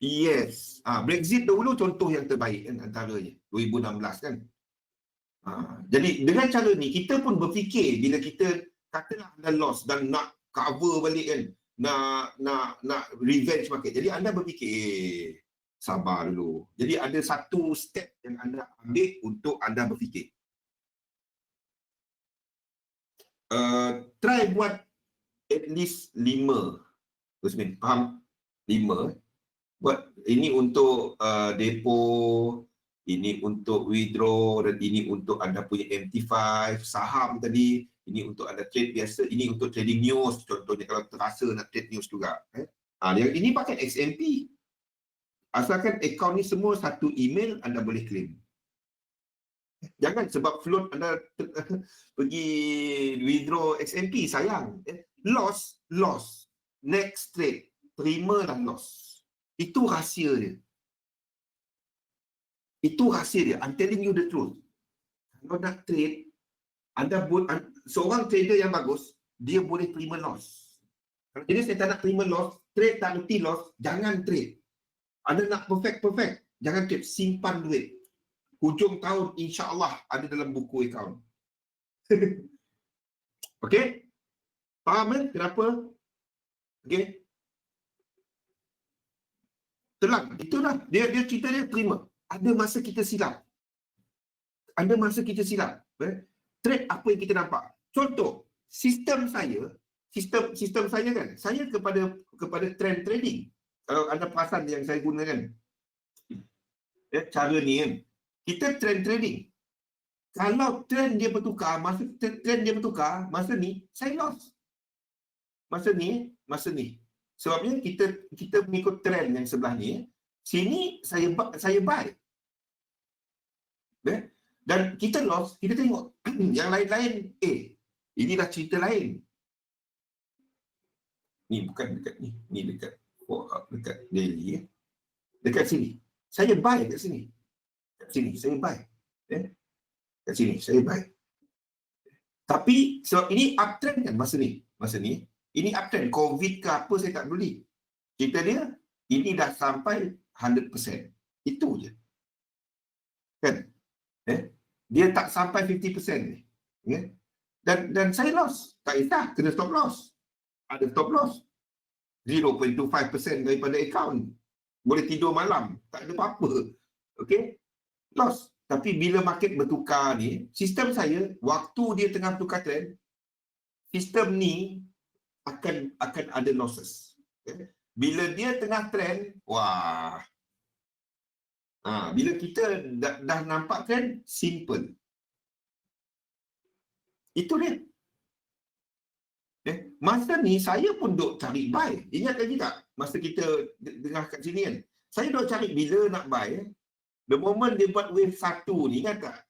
Yes. Brexit dahulu contoh yang terbaik kan antaranya 2016 kan. Jadi dengan cara ni kita pun berfikir bila kita katalah anda loss dan nak cover balik kan, nak revenge market. Jadi anda berfikir sabar dulu. Jadi ada satu step yang anda ambil untuk anda berfikir. Try buat at least 5. Usmin, faham? 5. Buat ini untuk depo, ini untuk withdraw, dan ini untuk anda punya MT5, saham tadi, ini untuk anda trade biasa, ini untuk trading news, contohnya kalau terasa nak trade news juga. Yang ini pakai XMP. Asalkan akaun ni semua satu email, anda boleh claim. Jangan sebab float anda pergi withdraw XMP, sayang. Loss. Next trade, terimalah loss. Itu rahsia dia. I'm telling you the truth. Kalau nak trade, seorang trader yang bagus, dia boleh terima loss. Kalau jadi saya tak nak terima loss, trade tak reti loss, jangan trade. Anda nak perfect, jangan trade, simpan duit. Hujung tahun insya-Allah ada dalam buku akaun. Okey? Faham kan kenapa? Okey? Telang, itulah dia cerita dia terima. Ada masa kita silap. Trade apa yang kita nampak. Contoh, sistem saya kan, saya kepada trend trading. Kalau anda perasan yang saya gunakan, cara ni kan, kita trend trading. Kalau trend dia bertukar, masa ni saya loss. Masa ni. Sebabnya kita mengikut trend yang sebelah ni. Sini saya buy. Dan kita loss, kita tengok yang lain-lain, ini dah cerita lain. Ni bukan dekat ni, ni dekat daily. Dekat sini. Saya buy kat sini. Saya buy. Kat sini saya buy. Tapi sebab ini uptrend kan masa ni. Ini uptrend, COVID ke apa saya tak peduli. Kita dia, ini dah sampai 100%. Itu je. Kan? Dia tak sampai 50% ni. Dan saya loss. Tak kisah, kena stop loss. Ada stop loss. 0.25% daripada akaun. Boleh tidur malam. Tak ada apa-apa. Okey? Loss. Tapi bila market bertukar ni, sistem saya, waktu dia tengah bertukar trend, sistem ni akan ada losses. Bila dia tengah trend, wah. Bila kita dah nampak trend, simple. Itu dia. Masa ni saya pun duk cari buy. Ingat lagi tak? Masa kita dengar kat sini kan. Saya duk cari bila nak buy. The moment dia buat wave 1 ni, ingat tak?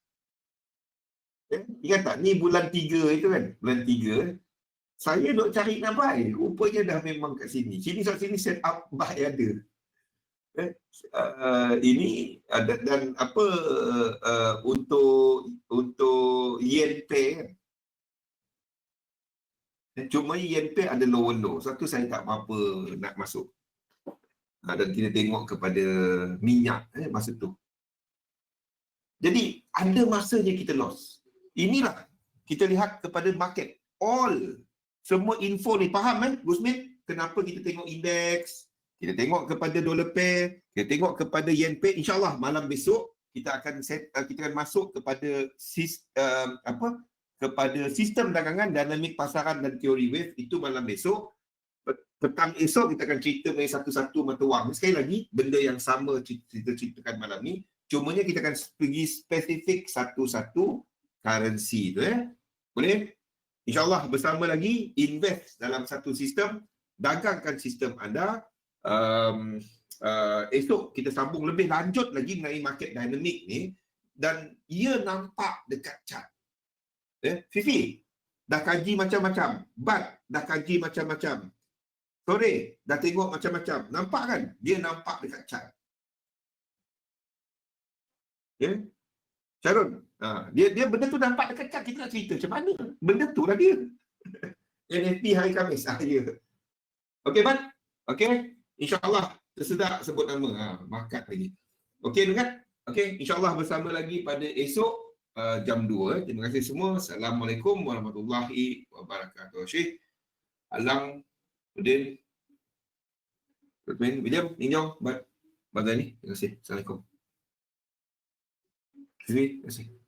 Ingat tak? Ni bulan 3 itu kan? Bulan 3. Saya duk cari nak buy. Rupanya dah memang kat sini. Sini set up buy ada. Ini ada dan apa untuk yen pay kan? Cuma yen pay ada low. Satu saya tak apa nak masuk. Dan kita tengok kepada minyak masa tu. Jadi ada masanya kita loss. Inilah kita lihat kepada market. All semua info ni faham Guzmin? Kenapa kita tengok indeks? Kita tengok kepada dollar pair, kita tengok kepada yen pair. InsyaAllah malam besok kita akan masuk kepada kepada sistem dagangan, dinamik pasaran dan teori wave. Itu malam besok. Petang esok kita akan cerita mengenai satu-satu mata wang. Sekali lagi, benda yang sama kita ceritakan malam ni. Cumanya kita akan pergi spesifik satu-satu currency tu Boleh? InsyaAllah bersama lagi invest dalam satu sistem, dagangkan sistem anda. Esok kita sambung lebih lanjut lagi mengenai market dynamic ni, dan ia nampak dekat chart. Fifi dah kaji macam-macam, Bat dah kaji macam-macam, Sore dah tengok macam-macam. Nampak kan? Dia nampak dekat chart. Sharon, dia benda tu nampak dekat chart. Kita nak cerita macam mana? Benda tu lah dia. NFT hari Khamis. Ya. Okey, Bat? Okey? InsyaAllah tersedak sebut nama. Makat lagi. Okey, dengar? Okey, insyaAllah bersama lagi pada esok jam 2. Terima kasih semua. Assalamualaikum warahmatullahi wabarakatuh. Syekh Alang, Udin, William, Ninjong, Bat, Badani. Terima kasih. Assalamualaikum. Terima kasih.